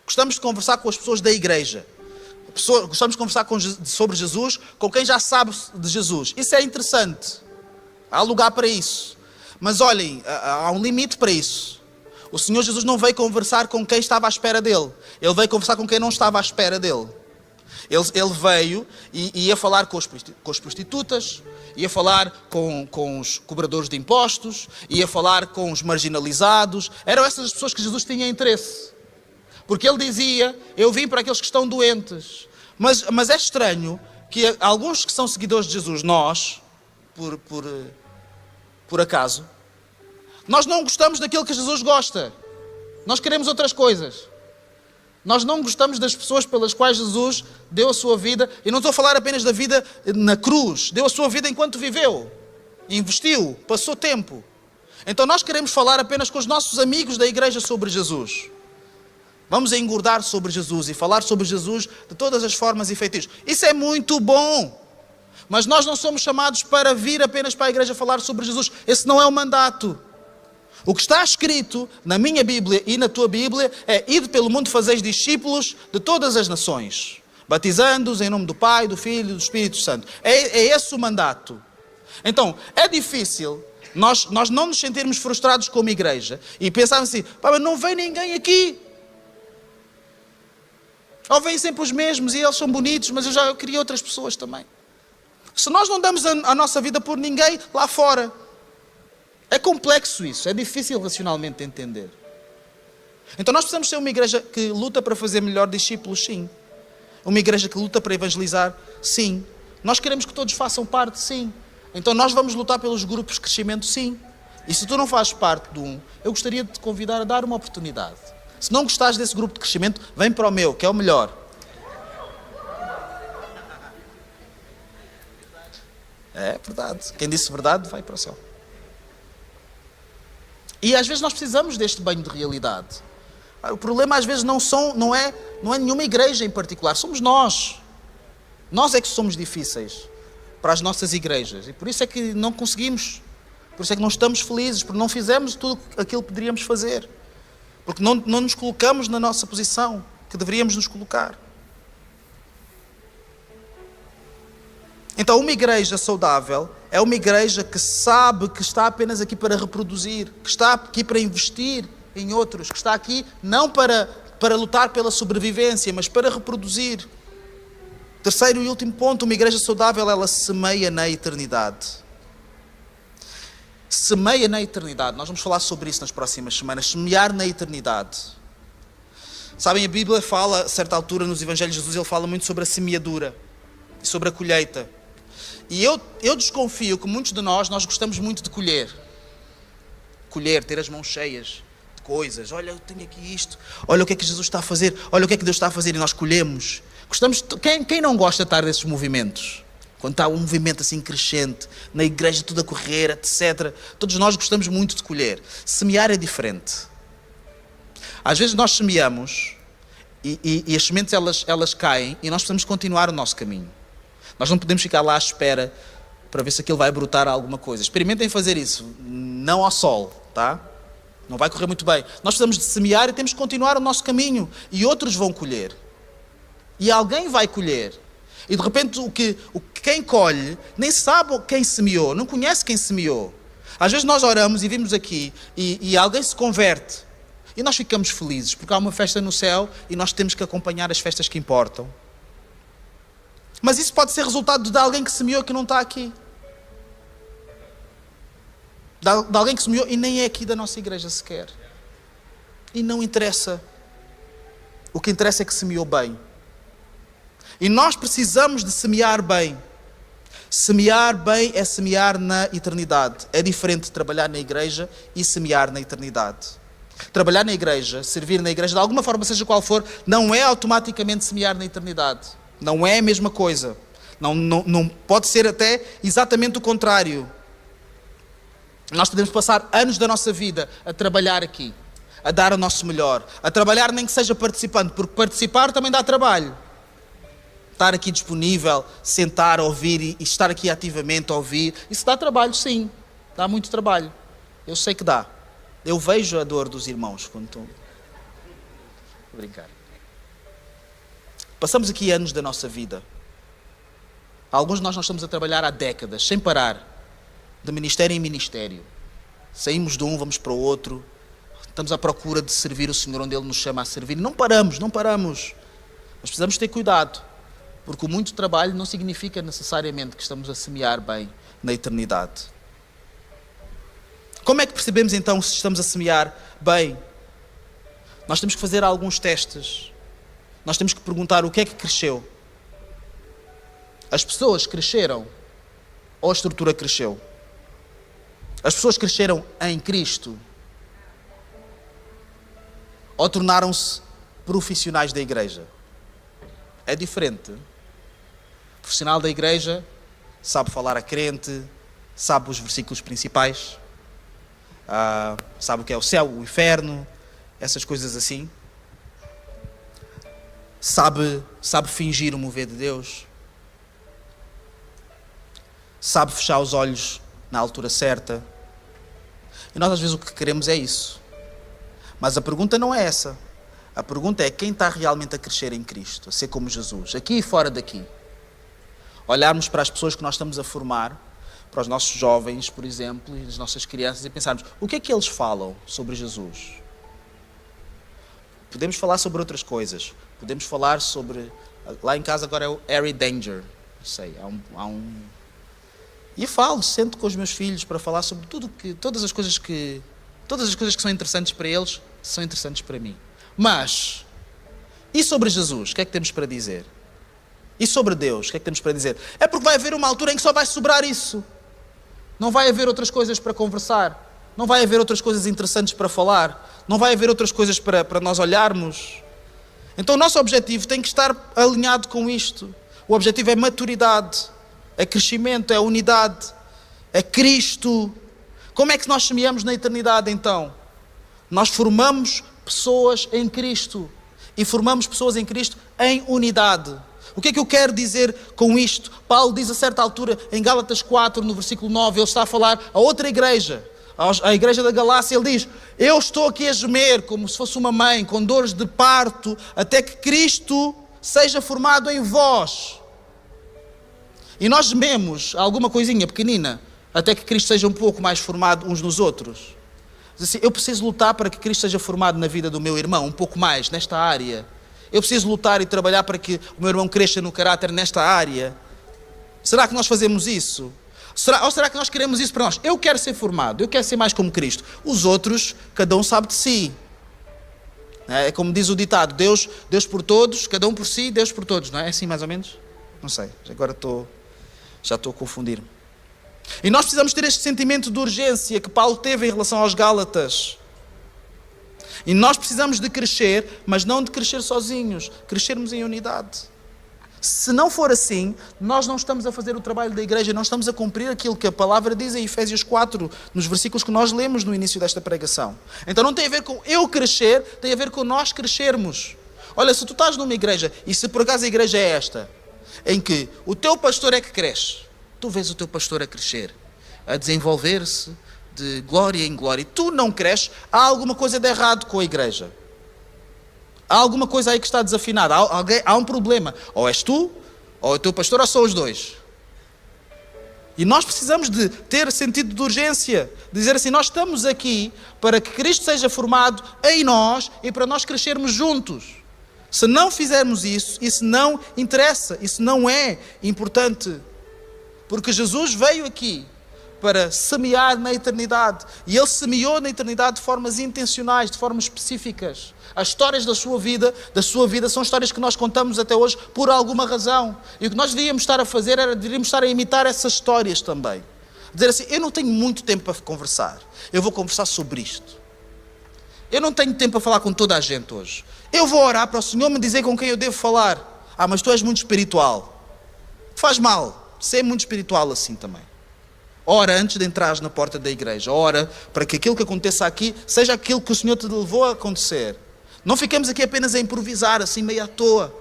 gostamos de conversar com as pessoas da igreja, gostamos de conversar sobre Jesus com quem já sabe de Jesus. Isso é interessante. Há lugar para isso. Mas olhem, há um limite para isso. O Senhor Jesus não veio conversar com quem estava à espera dele. Ele veio conversar com quem não estava à espera dele. Ele veio e ia falar com as prostitutas, ia falar com os cobradores de impostos, ia falar com os marginalizados. Eram essas as pessoas que Jesus tinha interesse. Porque ele dizia, eu vim para aqueles que estão doentes. Mas é estranho que alguns que são seguidores de Jesus, nós, por acaso, nós não gostamos daquilo que Jesus gosta. Nós queremos outras coisas. Nós não gostamos das pessoas pelas quais Jesus deu a sua vida. E não estou a falar apenas da vida na cruz. Deu a sua vida enquanto viveu. Investiu, passou tempo. Então nós queremos falar apenas com os nossos amigos da igreja sobre Jesus. Vamos engordar sobre Jesus e falar sobre Jesus de todas as formas e feitiços. Isso é muito bom. Mas nós não somos chamados para vir apenas para a igreja falar sobre Jesus. Esse não é o mandato. O que está escrito na minha Bíblia e na tua Bíblia é: ide pelo mundo, fazeis discípulos de todas as nações, batizando-os em nome do Pai, do Filho e do Espírito Santo. É esse o mandato. Então, é difícil nós não nos sentirmos frustrados como igreja e pensarmos assim: pá, mas não vem ninguém aqui. Ou vêm sempre os mesmos e eles são bonitos, mas eu queria outras pessoas também. Se nós não damos a nossa vida por ninguém lá fora, é complexo isso, é difícil racionalmente de entender. Então nós precisamos ser uma igreja que luta para fazer melhor discípulos, sim. Uma igreja que luta para evangelizar, sim. Nós queremos que todos façam parte, sim. Então nós vamos lutar pelos grupos de crescimento, sim. E se tu não fazes parte de um, eu gostaria de te convidar a dar uma oportunidade. Se não gostares desse grupo de crescimento, vem para o meu, que é o melhor. É verdade. Quem disse verdade vai para o céu. E às vezes nós precisamos deste banho de realidade. O problema às vezes não é nenhuma igreja em particular, somos nós. Nós é que somos difíceis para as nossas igrejas. E por isso é que não conseguimos, por isso é que não estamos felizes, porque não fizemos tudo aquilo que poderíamos fazer. Porque não nos colocamos na nossa posição que deveríamos nos colocar. Então, uma igreja saudável é uma igreja que sabe que está apenas aqui para reproduzir, que está aqui para investir em outros, que está aqui não para lutar pela sobrevivência, mas para reproduzir. Terceiro e último ponto, uma igreja saudável, ela semeia na eternidade. Semeia na eternidade. Nós vamos falar sobre isso nas próximas semanas. Semear na eternidade. Sabem, a Bíblia fala, a certa altura nos Evangelhos de Jesus, ele fala muito sobre a semeadura e sobre a colheita. E eu desconfio que muitos de nós gostamos muito de colher. Colher, ter as mãos cheias de coisas. Olha, eu tenho aqui isto. Olha o que é que Jesus está a fazer. Olha o que é que Deus está a fazer. E nós colhemos. Gostamos. Quem não gosta de estar nesses movimentos? Quando está um movimento assim crescente, na igreja tudo a correr, etc. Todos nós gostamos muito de colher. Semear é diferente. Às vezes nós semeamos e as sementes elas caem e nós precisamos continuar o nosso caminho. Nós não podemos ficar lá à espera para ver se aquilo vai brotar alguma coisa. Experimentem fazer isso. Não ao sol, tá? Não vai correr muito bem. Nós precisamos de semear e temos que continuar o nosso caminho. E outros vão colher. E alguém vai colher. E de repente quem colhe nem sabe quem semeou, não conhece quem semeou. Às vezes nós oramos e vimos aqui e alguém se converte e nós ficamos felizes porque há uma festa no céu e nós temos que acompanhar as festas que importam. Mas isso pode ser resultado de alguém que semeou que não está aqui. De alguém que semeou e nem é aqui da nossa igreja sequer. E não interessa. O que interessa é que semeou bem. E nós precisamos de semear bem. Semear bem é semear na eternidade. É diferente de trabalhar na igreja e semear na eternidade. Trabalhar na igreja, servir na igreja, de alguma forma, seja qual for, não é automaticamente semear na eternidade. Não é a mesma coisa. Não pode ser até exatamente o contrário. Nós podemos passar anos da nossa vida a trabalhar aqui, a dar o nosso melhor, a trabalhar nem que seja participando, porque participar também dá trabalho. Estar aqui disponível, sentar, ouvir e estar aqui ativamente a ouvir, isso dá trabalho, sim. Dá muito trabalho. Eu sei que dá. Eu vejo a dor dos irmãos quando estou... Vou brincar. Passamos aqui anos da nossa vida. Alguns de nós estamos a trabalhar há décadas, sem parar, de ministério em ministério. Saímos de um, vamos para o outro. Estamos à procura de servir o Senhor onde Ele nos chama a servir. Não paramos. Mas precisamos ter cuidado. Porque o muito trabalho não significa necessariamente que estamos a semear bem na eternidade. Como é que percebemos então se estamos a semear bem? Nós temos que fazer alguns testes. Nós temos que perguntar o que é que cresceu. As pessoas cresceram ou a estrutura cresceu? As pessoas cresceram em Cristo ou tornaram-se profissionais da igreja? É diferente. O profissional da igreja sabe falar a crente, sabe os versículos principais, sabe o que é o céu, o inferno, essas coisas assim. Sabe fingir o mover de Deus. Sabe fechar os olhos na altura certa. E nós às vezes o que queremos é isso. Mas a pergunta não é essa. A pergunta é quem está realmente a crescer em Cristo, a ser como Jesus, aqui e fora daqui. Olharmos para as pessoas que nós estamos a formar, para os nossos jovens, por exemplo, e as nossas crianças, e pensarmos, o que é que eles falam sobre Jesus? Podemos falar sobre outras coisas. Podemos falar sobre... Lá em casa agora é o Harry Danger. Não sei, há um... E sento com os meus filhos para falar sobre todas as coisas que são interessantes para eles, são interessantes para mim. Mas, e sobre Jesus? O que é que temos para dizer? E sobre Deus? O que é que temos para dizer? É porque vai haver uma altura em que só vai sobrar isso. Não vai haver outras coisas para conversar. Não vai haver outras coisas interessantes para falar. Não vai haver outras coisas para nós olharmos. Então o nosso objetivo tem que estar alinhado com isto. O objetivo é maturidade, é crescimento, é unidade, é Cristo. Como é que nós semeamos na eternidade então? Nós formamos pessoas em Cristo. E formamos pessoas em Cristo em unidade. O que é que eu quero dizer com isto? Paulo diz a certa altura, em Gálatas 4, no versículo 9, ele está a falar a outra igreja, a igreja da Galácia, ele diz, eu estou aqui a gemer como se fosse uma mãe, com dores de parto, até que Cristo seja formado em vós. E nós gememos alguma coisinha pequenina, até que Cristo seja um pouco mais formado uns nos outros. Diz assim, eu preciso lutar para que Cristo seja formado na vida do meu irmão, um pouco mais, nesta área. Eu preciso lutar e trabalhar para que o meu irmão cresça no caráter nesta área. Será que nós fazemos isso? Ou será que nós queremos isso para nós? Eu quero ser formado, eu quero ser mais como Cristo. Os outros, cada um sabe de si. É como diz o ditado, Deus por todos, cada um por si, Deus por todos. Não é assim mais ou menos? Não sei, agora já estou a confundir-me. E nós precisamos ter este sentimento de urgência que Paulo teve em relação aos Gálatas. E nós precisamos de crescer, mas não de crescer sozinhos, crescermos em unidade. Se não for assim, nós não estamos a fazer o trabalho da igreja, não estamos a cumprir aquilo que a palavra diz em Efésios 4, nos versículos que nós lemos no início desta pregação. Então não tem a ver com eu crescer, tem a ver com nós crescermos. Olha, se tu estás numa igreja, e se por acaso a igreja é esta, em que o teu pastor é que cresce, tu vês o teu pastor a crescer, a desenvolver-se, de glória em glória, e tu não cresces, há alguma coisa de errado com a igreja. Há alguma coisa aí que está desafinada, há um problema. Ou és tu, ou é o teu pastor, ou são os dois. E nós precisamos de ter sentido de urgência, dizer assim, nós estamos aqui para que Cristo seja formado em nós e para nós crescermos juntos. Se não fizermos isso não interessa, isso não é importante. Porque Jesus veio aqui para semear na eternidade. E Ele semeou na eternidade de formas intencionais, de formas específicas. As histórias da sua vida, são histórias que nós contamos até hoje por alguma razão. E o que nós devíamos estar a fazer deveríamos estar a imitar essas histórias também. Dizer assim, eu não tenho muito tempo para conversar. Eu vou conversar sobre isto. Eu não tenho tempo para falar com toda a gente hoje. Eu vou orar para o Senhor me dizer com quem eu devo falar. Ah, mas tu és muito espiritual. Faz mal. Ser muito espiritual assim também. Ora antes de entrares na porta da igreja. Ora para que aquilo que aconteça aqui seja aquilo que o Senhor te levou a acontecer. Não fiquemos aqui apenas a improvisar, assim, meio à toa.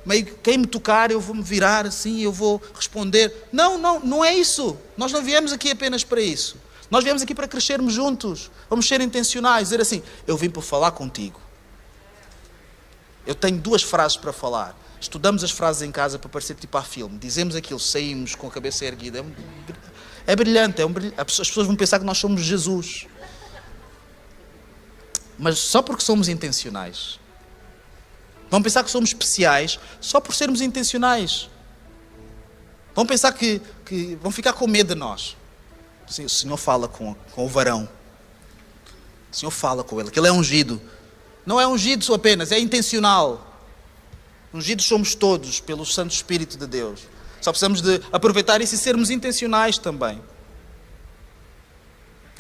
Meio quem me tocar, eu vou me virar assim, eu vou responder. Não é isso. Nós não viemos aqui apenas para isso. Nós viemos aqui para crescermos juntos. Vamos ser intencionais, dizer assim, eu vim para falar contigo. Eu tenho 2 frases para falar. Estudamos as frases em casa para parecer tipo a filme. Dizemos aquilo, saímos com a cabeça erguida. É brilhante, as pessoas vão pensar que nós somos Jesus. Mas só porque somos intencionais. Vão pensar que somos especiais só por sermos intencionais. Vão pensar que vão ficar com medo de nós. O Senhor fala com o varão. O Senhor fala com ele, que ele é ungido. Não é ungido apenas, é intencional. Ungidos somos todos pelo Santo Espírito de Deus. Só precisamos de aproveitar isso e sermos intencionais também.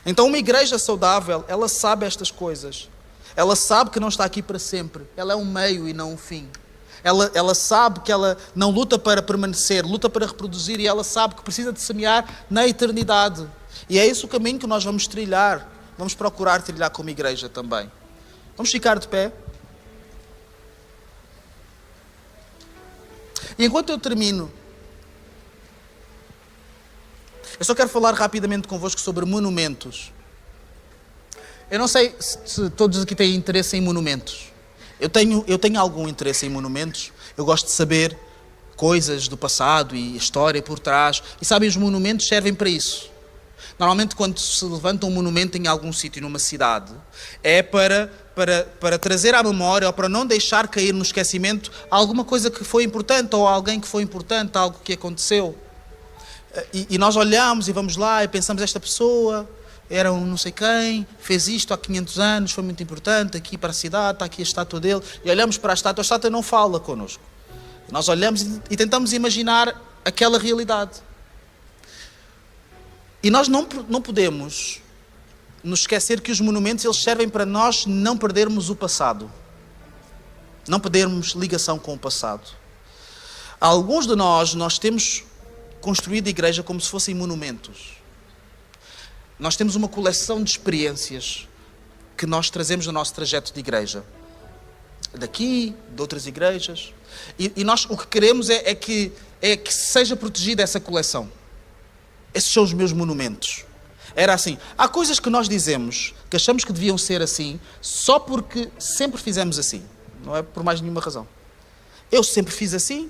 Então uma igreja saudável, ela sabe estas coisas. Ela sabe que não está aqui para sempre. Ela é um meio e não um fim. Ela sabe que ela não luta para permanecer, luta para reproduzir, e ela sabe que precisa de semear na eternidade. E é esse o caminho que nós vamos trilhar. Vamos procurar trilhar como igreja também. Vamos ficar de pé. E enquanto eu termino, eu só quero falar rapidamente convosco sobre monumentos. Eu não sei se todos aqui têm interesse em monumentos. Eu tenho algum interesse em monumentos. Eu gosto de saber coisas do passado e história por trás. E sabem, os monumentos servem para isso. Normalmente, quando se levanta um monumento em algum sítio, numa cidade, é para trazer à memória ou para não deixar cair no esquecimento alguma coisa que foi importante ou alguém que foi importante, algo que aconteceu. E nós olhamos e vamos lá e pensamos, esta pessoa era um não sei quem, fez isto há 500 anos, foi muito importante, aqui para a cidade, está aqui a estátua dele. E olhamos para a estátua não fala connosco. Nós olhamos e tentamos imaginar aquela realidade. E nós não podemos nos esquecer que os monumentos eles servem para nós não perdermos o passado. Não perdermos ligação com o passado. Alguns de nós temos construído a igreja como se fossem monumentos. Nós temos uma coleção de experiências que nós trazemos no nosso trajeto de igreja. Daqui, de outras igrejas. E nós o que queremos é que seja protegida essa coleção. Esses são os meus monumentos. Era assim. Há coisas que nós dizemos, que achamos que deviam ser assim, só porque sempre fizemos assim. Não é por mais nenhuma razão. Eu sempre fiz assim,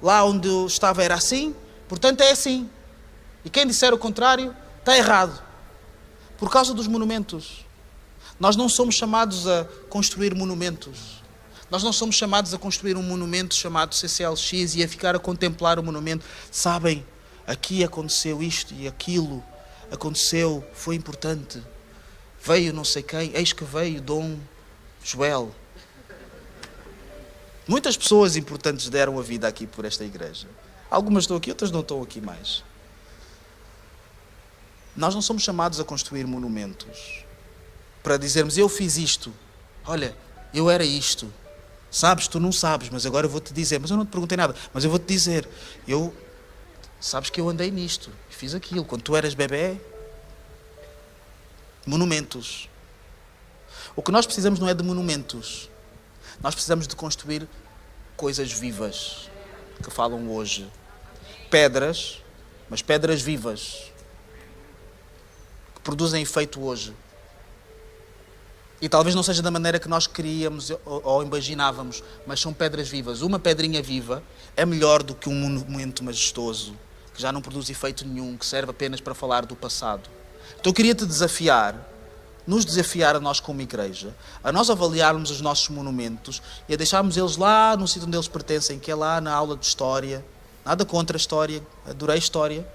lá onde eu estava era assim, portanto é assim. E quem disser o contrário, está errado. Por causa dos monumentos. Nós não somos chamados a construir monumentos. Nós não somos chamados a construir um monumento chamado CCLX e a ficar a contemplar o monumento. Sabem, aqui aconteceu isto e aquilo. Aconteceu, foi importante. Veio não sei quem, eis que veio Dom Joel. Muitas pessoas importantes deram a vida aqui por esta igreja. Algumas estão aqui, outras não estão aqui mais. Nós não somos chamados a construir monumentos para dizermos, eu fiz isto, olha, eu era isto. Sabes, tu não sabes, mas agora eu vou-te dizer. Mas eu não te perguntei nada, mas eu vou-te dizer. Sabes que eu andei nisto, fiz aquilo, quando tu eras bebé. Monumentos. O que nós precisamos não é de monumentos. Nós precisamos de construir coisas vivas, que falam hoje. Pedras, mas pedras vivas, que produzem efeito hoje. E talvez não seja da maneira que nós queríamos ou imaginávamos, mas são pedras vivas. Uma pedrinha viva é melhor do que um monumento majestoso, que já não produz efeito nenhum, que serve apenas para falar do passado. Então eu queria te desafiar, nos desafiar a nós como igreja, a nós avaliarmos os nossos monumentos e a deixarmos eles lá no sítio onde eles pertencem, que é lá na aula de História. Nada contra a História, adorei História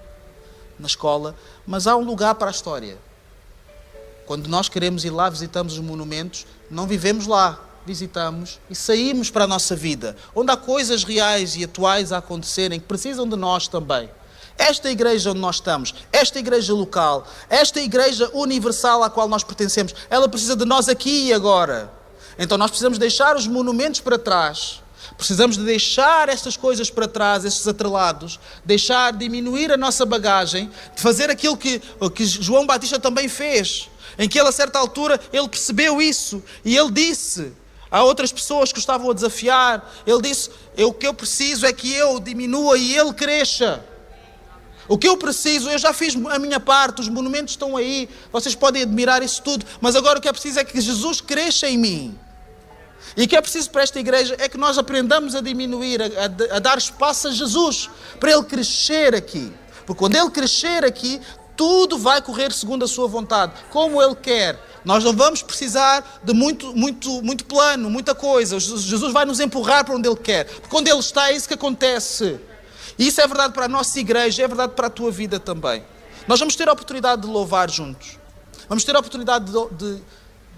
na escola, mas há um lugar para a História. Quando nós queremos ir lá, visitamos os monumentos, não vivemos lá, visitamos e saímos para a nossa vida, onde há coisas reais e atuais a acontecerem, que precisam de nós também. Esta igreja onde nós estamos, esta igreja local, esta igreja universal à qual nós pertencemos, ela precisa de nós aqui e agora. Então nós precisamos deixar os monumentos para trás, precisamos de deixar estas coisas para trás, estes atrelados, diminuir a nossa bagagem, de fazer aquilo que João Batista também fez, em que ele a certa altura, ele percebeu isso e ele disse a outras pessoas que o estavam a desafiar, ele disse, o que eu preciso é que eu diminua e ele cresça. O que eu preciso, eu já fiz a minha parte, os monumentos estão aí, vocês podem admirar isso tudo, mas agora o que é preciso é que Jesus cresça em mim. E o que é preciso para esta igreja é que nós aprendamos a diminuir, a dar espaço a Jesus, para Ele crescer aqui. Porque quando Ele crescer aqui, tudo vai correr segundo a sua vontade, como Ele quer. Nós não vamos precisar de muito plano, muita coisa. Jesus vai nos empurrar para onde Ele quer. Porque quando Ele está, é isso que acontece. E isso é verdade para a nossa igreja, é verdade para a tua vida também. Nós vamos ter a oportunidade de louvar juntos. Vamos ter a oportunidade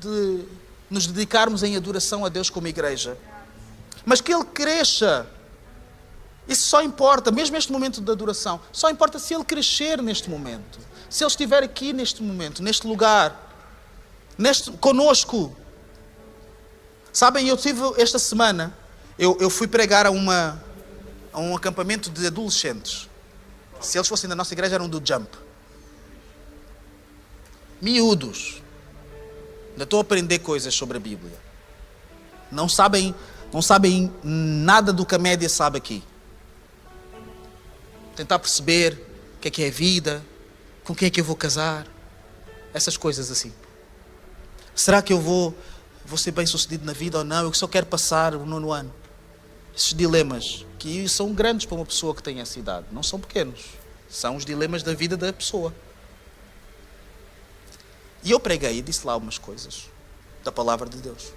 de nos dedicarmos em adoração a Deus como igreja. Mas que Ele cresça. Isso só importa, mesmo este momento de adoração, só importa se Ele crescer neste momento. Se Ele estiver aqui neste momento, neste lugar, conosco. Sabem, eu tive esta semana, eu fui pregar a um acampamento de adolescentes. Se eles fossem da nossa igreja, eram do Jump. Miúdos. Ainda estou a aprender coisas sobre a Bíblia. Não sabem nada do que a média sabe aqui. Tentar perceber o que é vida, com quem é que eu vou casar, essas coisas assim. Será que eu vou ser bem sucedido na vida ou não? Eu só quero passar o 9º ano. Esses dilemas, que são grandes para uma pessoa que tem essa idade, não são pequenos. São os dilemas da vida da pessoa. E eu preguei e disse lá algumas coisas da palavra de Deus.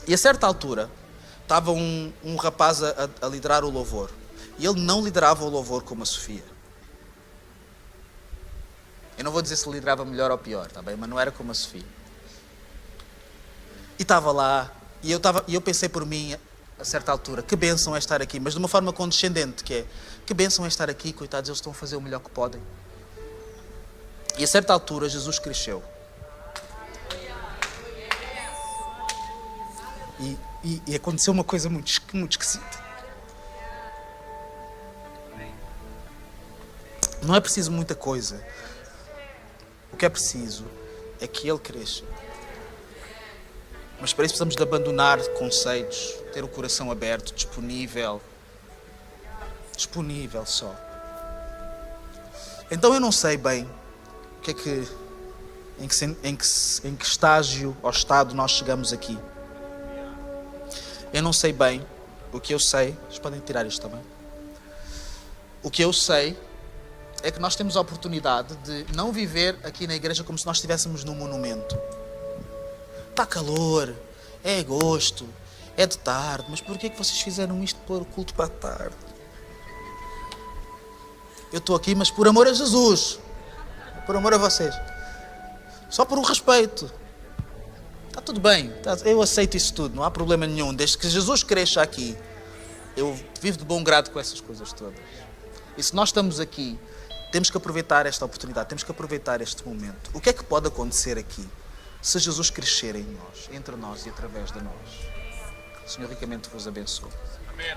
E a certa altura, estava um rapaz a liderar o louvor. E ele não liderava o louvor como a Sofia. Eu não vou dizer se liderava melhor ou pior, tá bem? Mas não era como a Sofia. E estava lá, e eu pensei por mim, a certa altura, que bênção é estar aqui, mas de uma forma condescendente, que bênção é estar aqui, coitados, eles estão a fazer o melhor que podem. E a certa altura, Jesus cresceu. E aconteceu uma coisa muito esquisita. Não é preciso muita coisa. O que é preciso é que ele cresça. Mas para isso precisamos de abandonar conceitos, ter o coração aberto, disponível só. Então eu não sei bem o que é que, em que estágio ou estado nós chegamos aqui. Eu não sei bem. O que eu sei, vocês podem tirar isto também. O que eu sei é que nós temos a oportunidade de não viver aqui na igreja como se nós estivéssemos num monumento. Está calor, é agosto, é de tarde, mas porquê que vocês fizeram isto para o culto para a tarde? Eu estou aqui, mas por amor a Jesus, por amor a vocês, só por um respeito. Está tudo bem, eu aceito isso tudo, não há problema nenhum, desde que Jesus cresça aqui, eu vivo de bom grado com essas coisas todas. E se nós estamos aqui, temos que aproveitar esta oportunidade, temos que aproveitar este momento. O que é que pode acontecer aqui se Jesus crescer em nós, entre nós e através de nós? O Senhor ricamente vos abençoe. Amém.